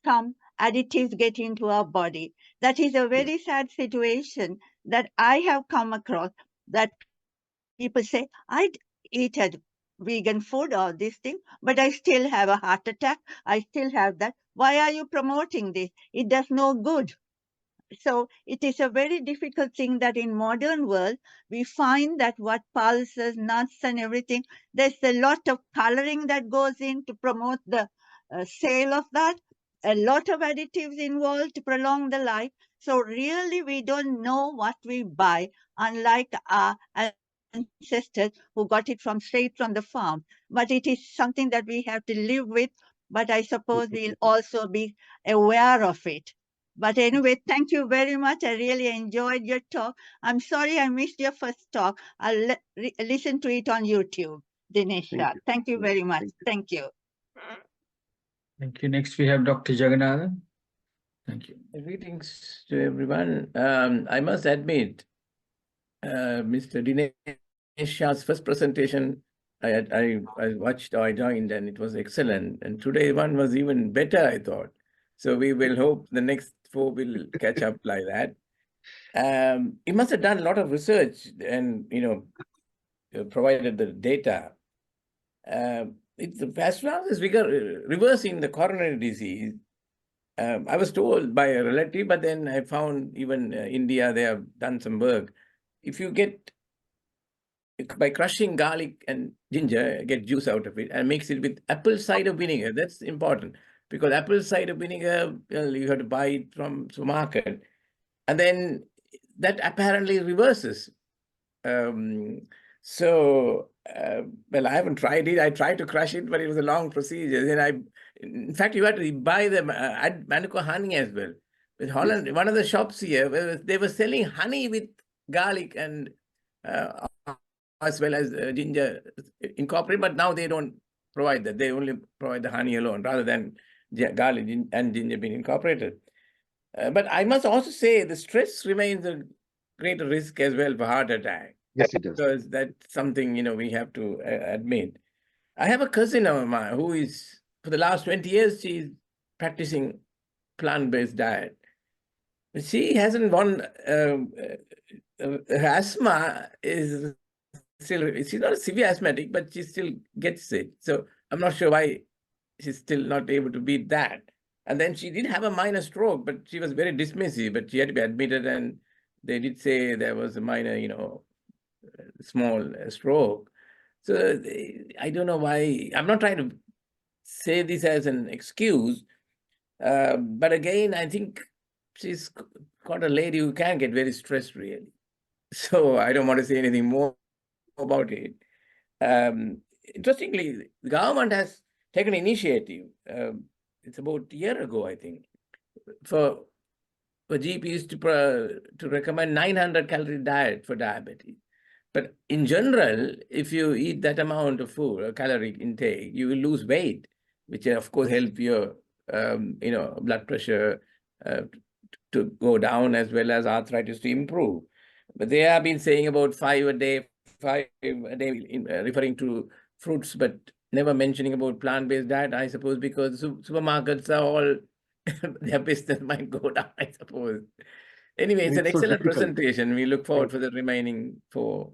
some additives get into our body. That is a very sad situation that I have come across, that people say, I eat a vegan food or this thing, but I still have a heart attack. I still have that. Why are you promoting this? It does no good. So it is a very difficult thing that in modern world, we find that what pulses, nuts and everything, there's a lot of coloring that goes in to promote the sale of that. A lot of additives involved to prolong the life. So really, we don't know what we buy, unlike our ancestors who got it straight from the farm. But it is something that we have to live with. But I suppose we'll also be aware of it. But anyway, thank you very much. I really enjoyed your talk. I'm sorry I missed your first talk. I'll listen to it on YouTube, Dinesh Shah. Thank you very much. Thank you. Thank you. Next, we have Dr. Jagannathan. Thank you. Greetings to everyone. I must admit, Mr. Dinesh Shah's first presentation, I watched or I joined, and it was excellent. And today one was even better, I thought. So we will hope the next four will catch up like that. He must have done a lot of research and, provided the data. It's as far as reversing the coronary disease. I was told by a relative, but then I found even India, they have done some work. If you get, by crushing garlic and ginger, get juice out of it and mix it with apple cider vinegar. That's important because apple cider vinegar, you have to buy it from the market. And then that apparently reverses. Well, I haven't tried it. I tried to crush it, but it was a long procedure. Then in fact, you had to buy them, add Manuka honey as well. With Holland, one of the shops here, they were selling honey with garlic and as well as ginger incorporated, but now they don't provide that. They only provide the honey alone rather than garlic and ginger being incorporated. But I must also say the stress remains a greater risk as well for heart attack. Yes, it does. Because that's something, we have to admit. I have a cousin of mine who is, for the last 20 years, she's practicing plant-based diet. But she hasn't won, her asthma is still, she's not a severe asthmatic, but she still gets it. So I'm not sure why she's still not able to beat that. And then she did have a minor stroke, but she was very dismissive, but she had to be admitted, and they did say there was a minor, small stroke. So I don't know why. I'm not trying to say this as an excuse, but again, I think she's got a lady who can get very stressed, really. So I don't want to say anything more about it. Interestingly, the government has taken initiative. It's about a year ago, I think, for GPs to recommend 900 calorie diet for diabetes. But in general, if you eat that amount of food or calorie intake, you will lose weight, which of course help your blood pressure to go down, as well as arthritis to improve. But they have been saying about 5 a day, referring to fruits, but never mentioning about plant-based diet, I suppose, because supermarkets are all, their business might go down, I suppose. Anyway, it's an It's so excellent difficult. presentation. We look forward for the remaining 4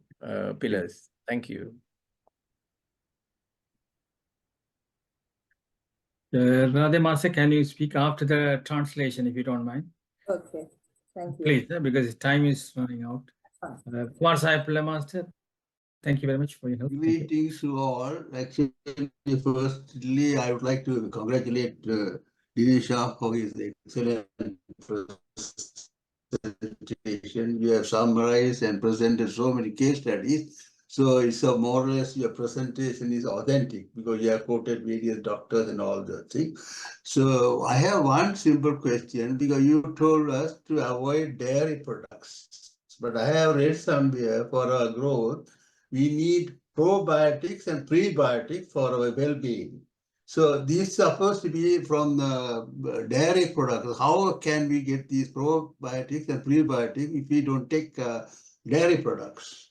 pillars. Thank you. Radhe Master, can you speak after the translation, if you don't mind? Okay, thank you. Please, because time is running out. Kumar Sahib Pillai Master, thank you very much for your help. Thank you. Greetings to all. Actually, firstly, I would like to congratulate Dinesh Shah for his excellent presentation. You have summarized and presented so many case studies. So it's a more or less your presentation is authentic because you have quoted various doctors and all the things. So I have one simple question, because you told us to avoid dairy products. But I have read somewhere for our growth, we need probiotics and prebiotics for our well-being. So these are supposed to be from the dairy products. How can we get these probiotics and prebiotics if we don't take dairy products?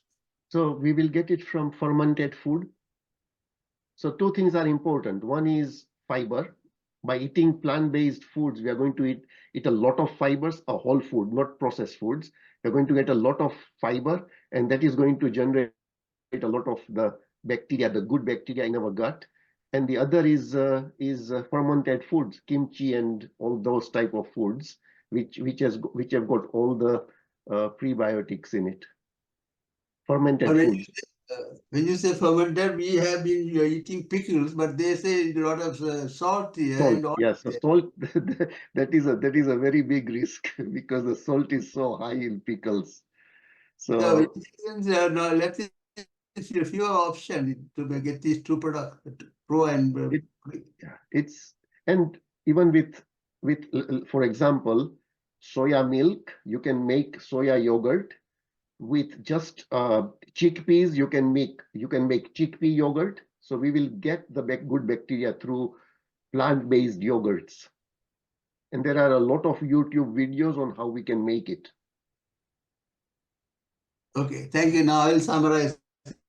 So we will get it from fermented food. So 2 things are important. One is fiber. By eating plant-based foods, we are going to eat a lot of fibers, a whole food, not processed foods. We're going to get a lot of fiber, and that is going to generate a lot of the bacteria, the good bacteria in our gut. And the other is fermented foods, kimchi and all those type of foods, which have got all the prebiotics in it. Fermented foods. When you say fermented, we have been eating pickles, but they say a lot of salt here. Salt, and all yes, the salt that is a very big risk because the salt is so high in pickles. So now let's see a few options to get these 2 products, pro and it's, and even with for example, soya milk, you can make soya yogurt. With just chickpeas, you can make chickpea yogurt. So we will get the good bacteria through plant-based yogurts. And there are a lot of YouTube videos on how we can make it. Okay, thank you. Now I will summarize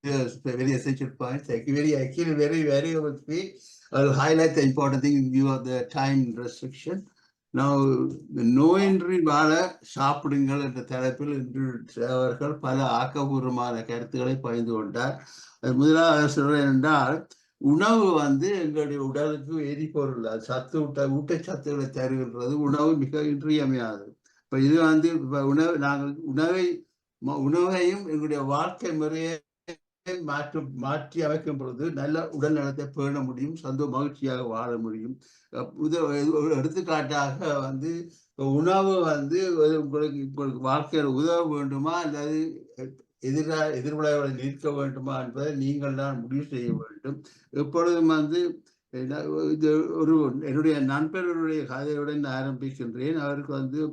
the very essential points. Thank you. Very valuable speech. I'll highlight the important thing in view of the time restriction. Now, நோயின்றி வாழ சாப்பிடுங்கள் என்ற தலைப்பில் இன்று அவர்கள் பல ஆக்கப்பூர்வமான கருத்துக்களை பகிர்ந்து கொண்டார். முதலாவது சொல்றேன் என்றால், உணவு எங்களுடைய உடலுக்கு எரிபொருள், ஊட்டச்சத்துக்களை தருகின்றது. உணவு மிக இன்றியமையாது. இப்ப இது நாங்கள் உணவையும் எங்களுடைய வாழ்க்கை முறையை மாற்றி அமைக்கும் பொழுது நல்ல உடல் நலத்தை பேண முடியும், மகிழ்ச்சியாக வாழ முடியும். எடுத்துக்காட்டாக உணவு உங்களுக்கு வாழ்க்கையில் உதவ வேண்டுமா அல்லது எதிர்விளைவுகளை நிற்க வேண்டுமா என்பதை நீங்கள் தான் முடிவு செய்ய வேண்டும். எப்பொழுதும் என்னுடைய நண்பர்களுடைய கதையுடன் ஆரம்பிக்கின்றேன். அவருக்கு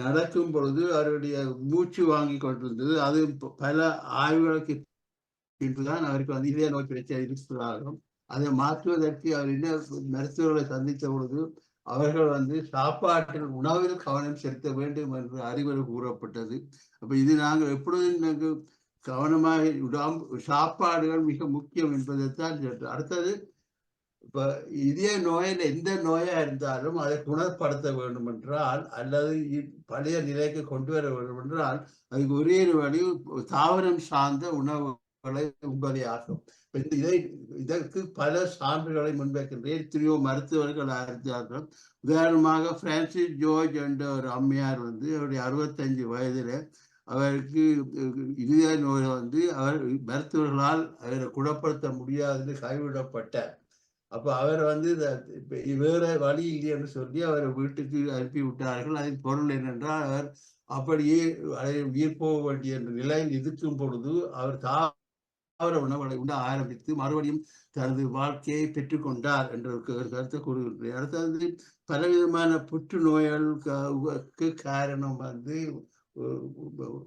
நடக்கும் பொழுது அவருடைய மூச்சு வாங்கி கொண்டிருந்தது. அது பல ஆய்வுகளுக்கு பின்புதான் அவருக்கு இதய நோய் பிரச்சனை இருப்பதாகும். அதை மாற்றுவதற்கு அவர் என்ன மருத்துவர்களை சந்தித்த பொழுது அவர்கள் வந்து சாப்பாட்டில் உணவில் கவனம் செலுத்த வேண்டும் என்று அறிவுரை கூறப்பட்டது. அப்ப இது நாங்கள் எப்பொழுதும் நாங்கள் கவனமாக சாப்பாடுகள் மிக முக்கியம் என்பதைத்தான் அடுத்தது இப்ப இதே நோயில் எந்த நோயா இருந்தாலும் அதை குணப்படுத்த வேண்டும் என்றால் அல்லது பழைய நிலைக்கு கொண்டு வர வேண்டும் என்றால் அதுக்கு ஒரே வழி தாவரம் சார்ந்த உணவுகளை உண்பதே ஆகும். இதற்கு பல சான்றுகளை முன்வைக்கின்றேன். எத்தனையோ மருத்துவர்கள் அறிந்தார்கள். உதாரணமாக பிரான்சிஸ் ஜோர்ஜ் என்ற ஒரு அம்மையார் வந்து அவருடைய 65 வயதில் அவருக்கு இதய நோய் வந்து அவர் மருத்துவர்களால் அவரை குணப்படுத்த முடியாதுன்னு கைவிடப்பட்டார். அப்ப அவர் வந்து வேற வழி இல்லை என்று சொல்லி அவர் வீட்டுக்கு அனுப்பி விட்டார்கள். அதன் பொருள் என்னென்றால் அவர் அப்படியே உயிர் போக வேண்டிய நிலையில் இருக்கும் பொழுது அவர் தாவர உணவுகளை உண்ண ஆரம்பித்து மறுபடியும் தனது வாழ்க்கையை பெற்றுக்கொண்டார் என்ற ஒரு கருத்தை கூறுகின்றேன். அடுத்தது பலவிதமான புற்றுநோய்களுக்கு காரணம் வந்து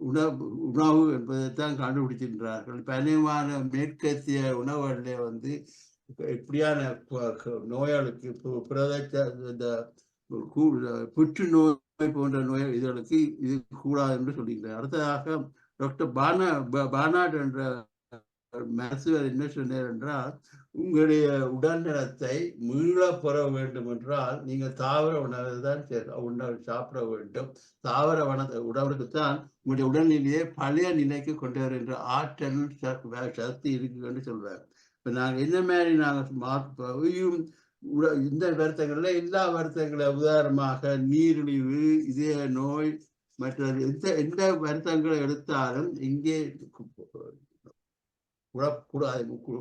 உணவு என்பதைத்தான் கண்டுபிடிக்கின்றார்கள். பலவிதமான மேற்கத்திய உணவுகளிலே வந்து இப்படியான நோயாளுக்கு இந்த புற்றுநோய் போன்ற நோய் இதற்கு இது கூடாது என்று சொல்லுகிறார். அடுத்ததாக டாக்டர் பானாட் என்ற மருத்துவர் என்ன சொன்னார் என்றால், உங்களுடைய உடல்நலத்தை மீள பெற வேண்டும் என்றால் நீங்கள் தாவர உணவை தான் சாப்பிட வேண்டும். தாவர உணவுக்குத்தான் உங்களுடைய உடல்நிலையை பழைய நிலைக்கு கொண்டு வருகின்ற ஆற்றல் சக்தி இருக்கு என்று சொல்றார். இப்ப நாங்கள் என்ன மாதிரி நாங்கள் இந்த வருத்தங்கள்ல எல்லா வருத்தங்களை உதாரணமாக நீரிழிவு, இதய நோய் மற்ற எந்த வருத்தங்களை எடுத்தாலும் இங்கே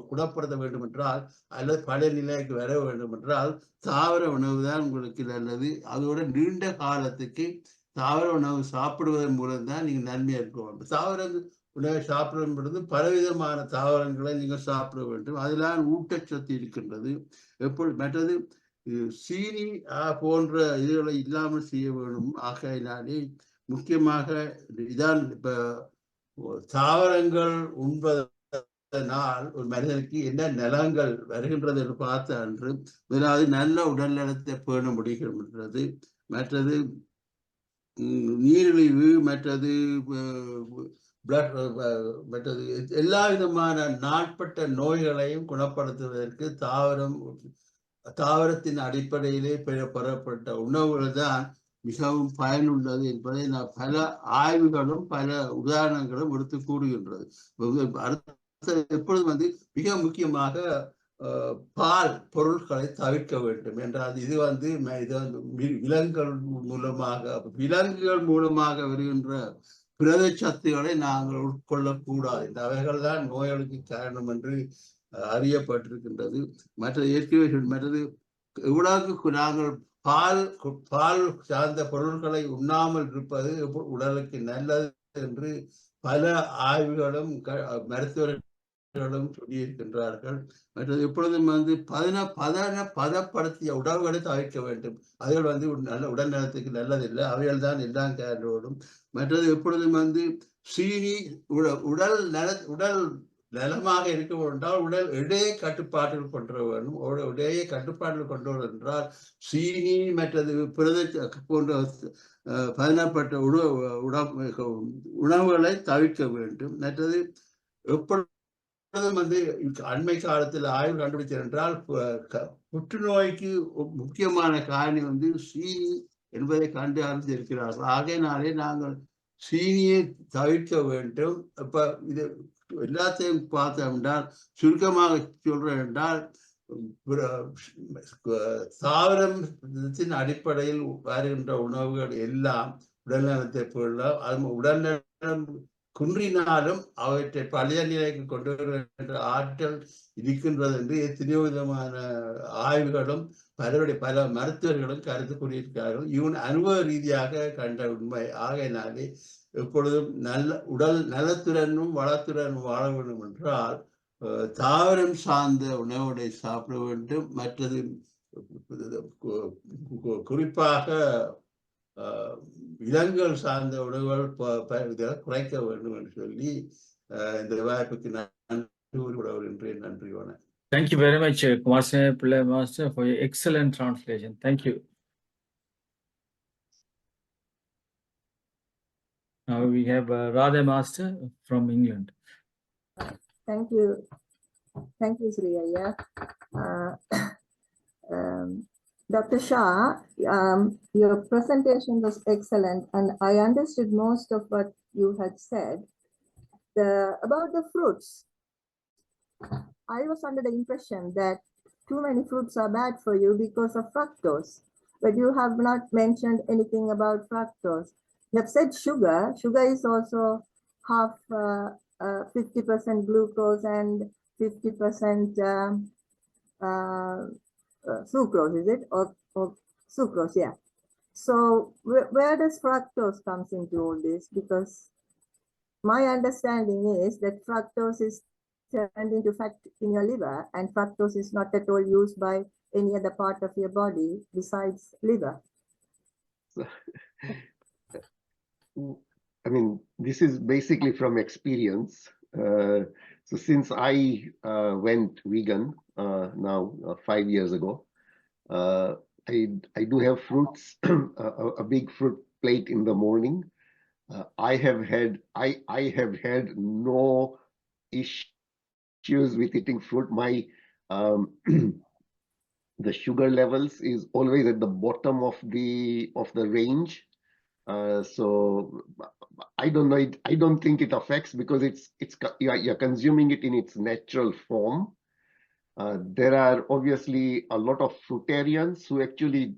குணப்படுத்த வேண்டும் என்றால் அல்லது பழைய நிலைக்கு வர வேண்டும் என்றால் தாவர உணவு தான் உங்களுக்கு நல்லது. அதோட நீண்ட காலத்துக்கு தாவர உணவு சாப்பிடுவதன் மூலம் தான் நீங்க நன்மையா இருக்க. தாவர உணவை சாப்பிடும் பொழுது பலவிதமான தாவரங்களை நீங்கள் சாப்பிட வேண்டும். அதில் ஊட்டச்சத்து இருக்கின்றது. மற்றது சீனி போன்ற இதுகளை இல்லாமல் செய்ய வேண்டும். ஆகையினாலே முக்கியமாக இதான் இப்ப தாவரங்கள் உண்பதனால் ஒரு மனிதனுக்கு என்ன நலங்கள் வருகின்றது என்று பார்த்த அன்று முதலாவது நல்ல உடல் நலத்தை பேண முடிகின்றது. மற்றது நீரிழிவு, மற்றது மற்றது எல்லா விதமான நாட்பட்ட நோய்களையும் குணப்படுத்துவதற்கு தாவரத்தின் அடிப்படையிலே பெறப்பட்ட உணவுகள் தான் மிகவும் பயனுள்ளது என்பதை நான் பல ஆய்வுகளும் பல உதாரணங்களும் எடுத்து கூறுகின்றது. எப்பொழுதும் வந்து மிக முக்கியமாக பால் பொருட்களை தவிர்க்க வேண்டும் என்றால் இது வந்து விலங்குகள் மூலமாக வருகின்ற பிரத சத்துக்களை நாங்கள் உட்கொள்ளக்கூடாது. அவைகள் தான் நோய்களுக்கு காரணம் என்று அறியப்பட்டிருக்கின்றது. மற்றது எவ்வளவுக்கு நாங்கள் பால் சார்ந்த பொருட்களை உண்ணாமல் இருப்பது உடலுக்கு நல்லது என்று பல ஆய்வுகளும் மருத்துவர்களும் சொல்லியிருக்கின்றார்கள். மற்றது எப்பொழுதும் வந்து பதப்படுத்திய உணவுகளை தவிர்க்க வேண்டும். அதுகள் வந்து நல்ல உடல் நலத்துக்கு நல்லதில்லை. அவைகள் தான் எல்லாம் காரணம். மற்றது எப்பொழுதும் வந்து சீனி உடல் நலமாக இருக்க என்றால் உடல் எடையை கட்டுப்பாட்டில் கொண்டு வர வேண்டும். எடையை கட்டுப்பாட்டில் கொண்டு வர என்றால் சீனி மற்றது போன்ற பதனப்பட்ட உணவுகளை தவிர்க்க வேண்டும். மற்றது எப்பொழுதும் வந்து அண்மை காலத்தில் ஆய்வு கண்டுபிடிச்சது என்றால் புற்றுநோய்க்கு முக்கியமான காரணம் வந்து சீனி என்பதை கண்டு அறிந்திருக்கிறார்கள். ஆகையினாலே நாங்கள் சீனியை தவிர்க்க வேண்டும். அப்ப இது எல்லாத்தையும் பார்த்தோம் என்றால் சுருக்கமாக சொல்றேன் என்றால் தாவரத்தின் அடிப்படையில் வருகின்ற உணவுகள் எல்லாம் உடல்நலத்தை போடலாம். அது உடல்நலம் குன்றினாலும் அவற்றை பழைய நிலைக்கு கொண்டு வருகின்ற ஆற்றல் இருக்கின்றது என்று எத்தனையோ விதமான ஆய்வுகளும் பல மருத்துவர்களும் கருத்து கூறியிருக்கிறார்கள். இவன் அனுபவ ரீதியாக கண்ட உண்மை. ஆகையினாலே எப்பொழுதும் உடல் நலத்துடனும் வளத்துடனும் வாழ வேண்டும் என்றால் தாவரம் சார்ந்த உணவுகளை சாப்பிட வேண்டும். மற்றது குறிப்பாக விலங்குகள் சார்ந்த உணவுகள் குறைக்க வேண்டும் என்று சொல்லி இந்த வாய்ப்புக்கு நன்றி. Thank you very much, Kumar Pillai Master, for your excellent translation. Thank you. Now we have Radha Master from England. Thank you. Thank you, Sri Ayya. Dr. Shah, your presentation was excellent, and I understood most of what you had said. About the fruits, I was under the impression that too many fruits are bad for you because of fructose, but you have not mentioned anything about fructose. You have said sugar. Sugar is also half 50% glucose and 50% sucrose, is it? Or sucrose, yeah. So where does fructose comes into all this? Because my understanding is that fructose is turned into fat in your liver, and fructose is not at all used by any other part of your body besides liver. I mean, this is basically from experience. So since I went vegan now 5 years ago, I do have fruits, a big fruit plate in the morning. I have had no issues with eating fruit. My the sugar levels is always at the bottom of the range. So I don't know. I don't think it affects because you're consuming it in its natural form. There are obviously a lot of fruitarians who actually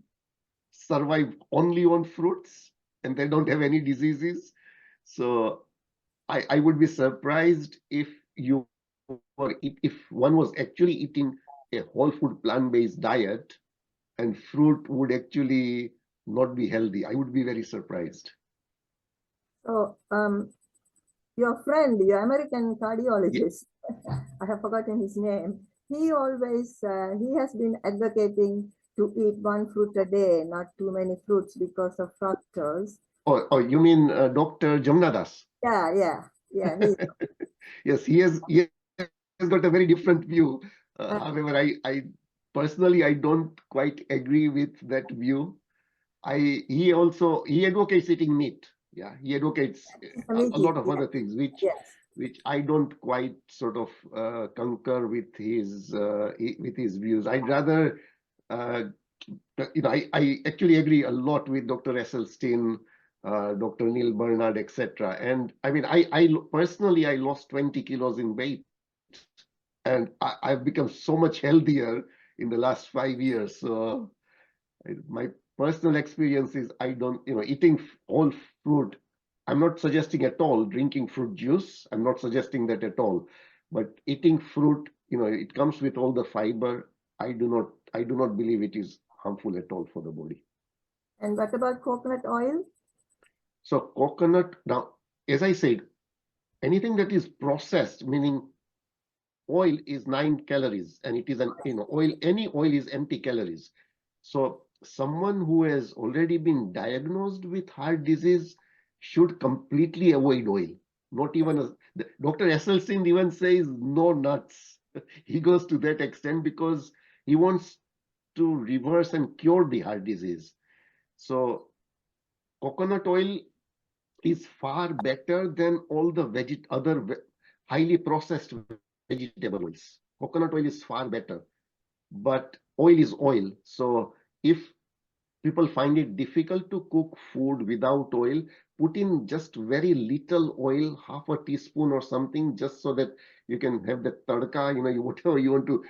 survive only on fruits and they don't have any diseases. So I would be surprised if one was actually eating a whole food plant-based diet and fruit would actually not be healthy. I would be very surprised. So your friend, your American cardiologist, I have forgotten his name. He always he has been advocating to eat one fruit a day, not too many fruits because of fructose. Oh, you mean Dr. Jamnadas? Yeah. Yes, he has got a very different view. However, I personally, I don't quite agree with that view. He advocates eating meat. Yeah, he advocates a lot of other things, which I don't quite sort of concur with his views. I'd rather, I actually agree a lot with Dr. Esselstyn, Dr. Neil Bernard, etc. And I mean, I personally, I lost 20 kilos in weight, and I've become so much healthier in the last 5 years. So my personal experience is I don't, eating whole fruit. I'm not suggesting at all drinking fruit juice. I'm not suggesting that at all. But eating fruit, it comes with all the fiber. I do not believe it is harmful at all for the body. And what about coconut oil? So coconut, now, as I said, anything that is processed, meaning oil is 9 calories, and it is any oil is empty calories. So someone who has already been diagnosed with heart disease should completely avoid oil. Not even Dr. Esselstyn even says no nuts. He goes to that extent because he wants to reverse and cure the heart disease. So coconut oil is far better than all the other highly processed vegetable oils. Coconut oil is far better, but oil is oil. So if people find it difficult to cook food without oil, put in just very little oil, half a teaspoon or something, just so that you can have the tadka, whatever you want to,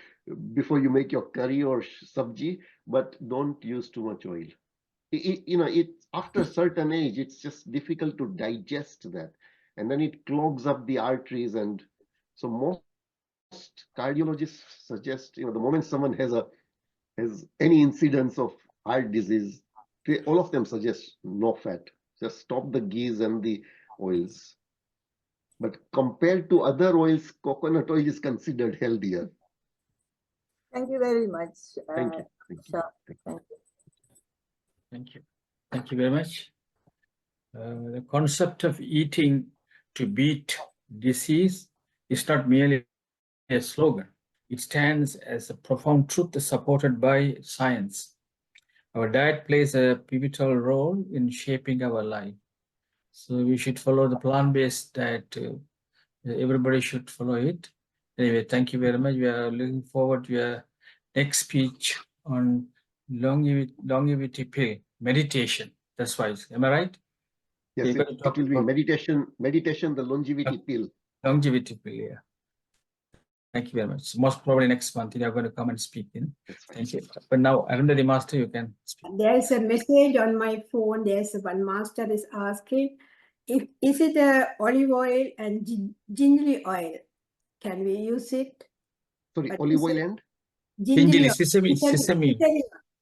before you make your curry or sabji, but don't use too much oil. After a certain age, it's just difficult to digest that. And then it clogs up the arteries. And so most cardiologists suggest, the moment someone has any incidence of heart disease, all of them suggest no fat. Just stop the ghees and the oils. But compared to other oils, coconut oil is considered healthier. Thank you very much. Thank you. Thank you very much. The concept of eating to beat disease is not merely a slogan. It stands as a profound truth supported by science. Our diet plays a pivotal role in shaping our life. So we should follow the plant-based diet. Everybody should follow it. Anyway, thank you very much. We are looking forward to your next speech on longevity pill meditation. That's why. Am I right? Yes, You're it going to talk will be about meditation, the longevity pill. longevity pill. Yeah. Thank you very much. Most probably next month you are going to come and speak. Thank you. But now, Arundhati Master, you can speak. There is a message on my phone. There's one master is asking, is it olive oil and ginger oil? Can we use it? Sorry, But olive oil and ginger oil. Sesame.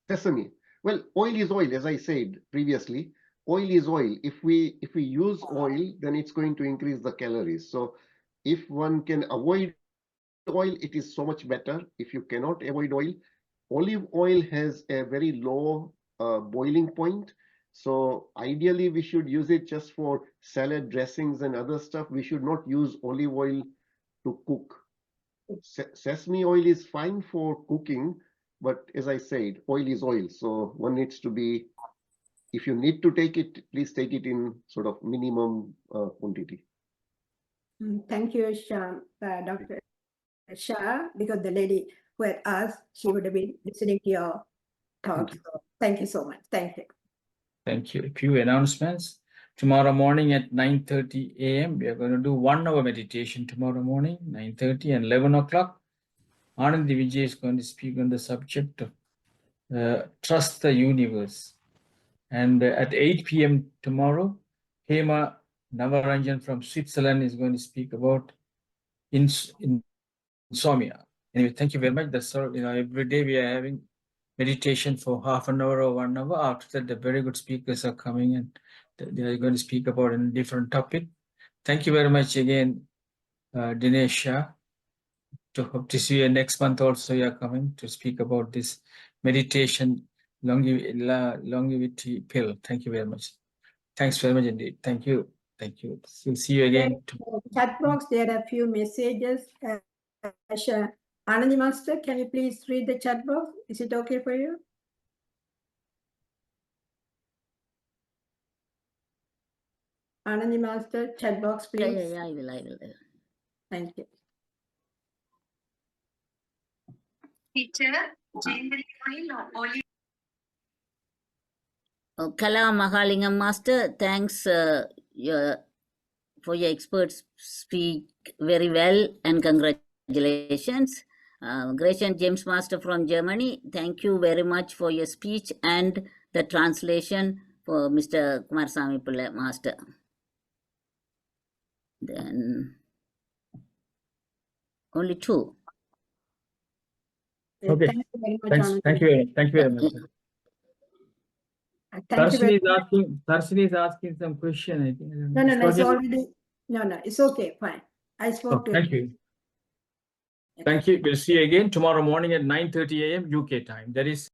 Sesame. Well, oil is oil, as I said previously. Oil is oil. If we use oil, then it's going to increase the calories. So if one can avoid oil, it is so much better. If you cannot avoid oil, olive oil has a very low boiling point. So ideally, we should use it just for salad dressings and other stuff. We should not use olive oil to cook. Sesame oil is fine for cooking, but as I said, oil is oil. So one needs to be, if you need to take it, please take it in sort of minimum quantity. Thank you, Shah, Dr. Shah, because the lady who had asked, she would have been listening to your talk. So thank you so much. Thank you. Thank you. A few announcements. Tomorrow morning at 9:30 a.m. we are going to do 1 hour meditation tomorrow morning, 9:30 and 11 o'clock. Anand Vijay is going to speak on the subject of trust the universe. And at 8 p.m. tomorrow, Hema Navaranjan from Switzerland is going to speak about insomnia. Anyway, thank you very much. That's all. Every day we are having meditation for half an hour or 1 hour. After that, the very good speakers are coming and they are going to speak about a different topic. Thank you very much again, Dinesh Shah. Hope to see you next month also. You are coming to speak about this meditation longevity pill. Thank you very much. Thanks very much indeed. Thank you. Thank you. We'll see you again. Chat box, there are a few messages. Anandi Master, can you please read the chat box? Is it okay for you? Anandi Master, chat box, please. Yeah, I will. Thank you. Teacher, Kala Mahalingam Master, thanks for your expert speak very well and congratulations. Gratian James Master from Germany, thank you very much for your speech and the translation for Mr. Kumarsamy Pillai Master. Then only two. Okay. Thank you very much. Thanks. Thank you. Thank you very much. Darshini is asking some question. I think. No, it's already. No, it's okay. Fine. I spoke to Thank you. Thank you. We'll see you again tomorrow morning at 9:30 a.m. UK time. That is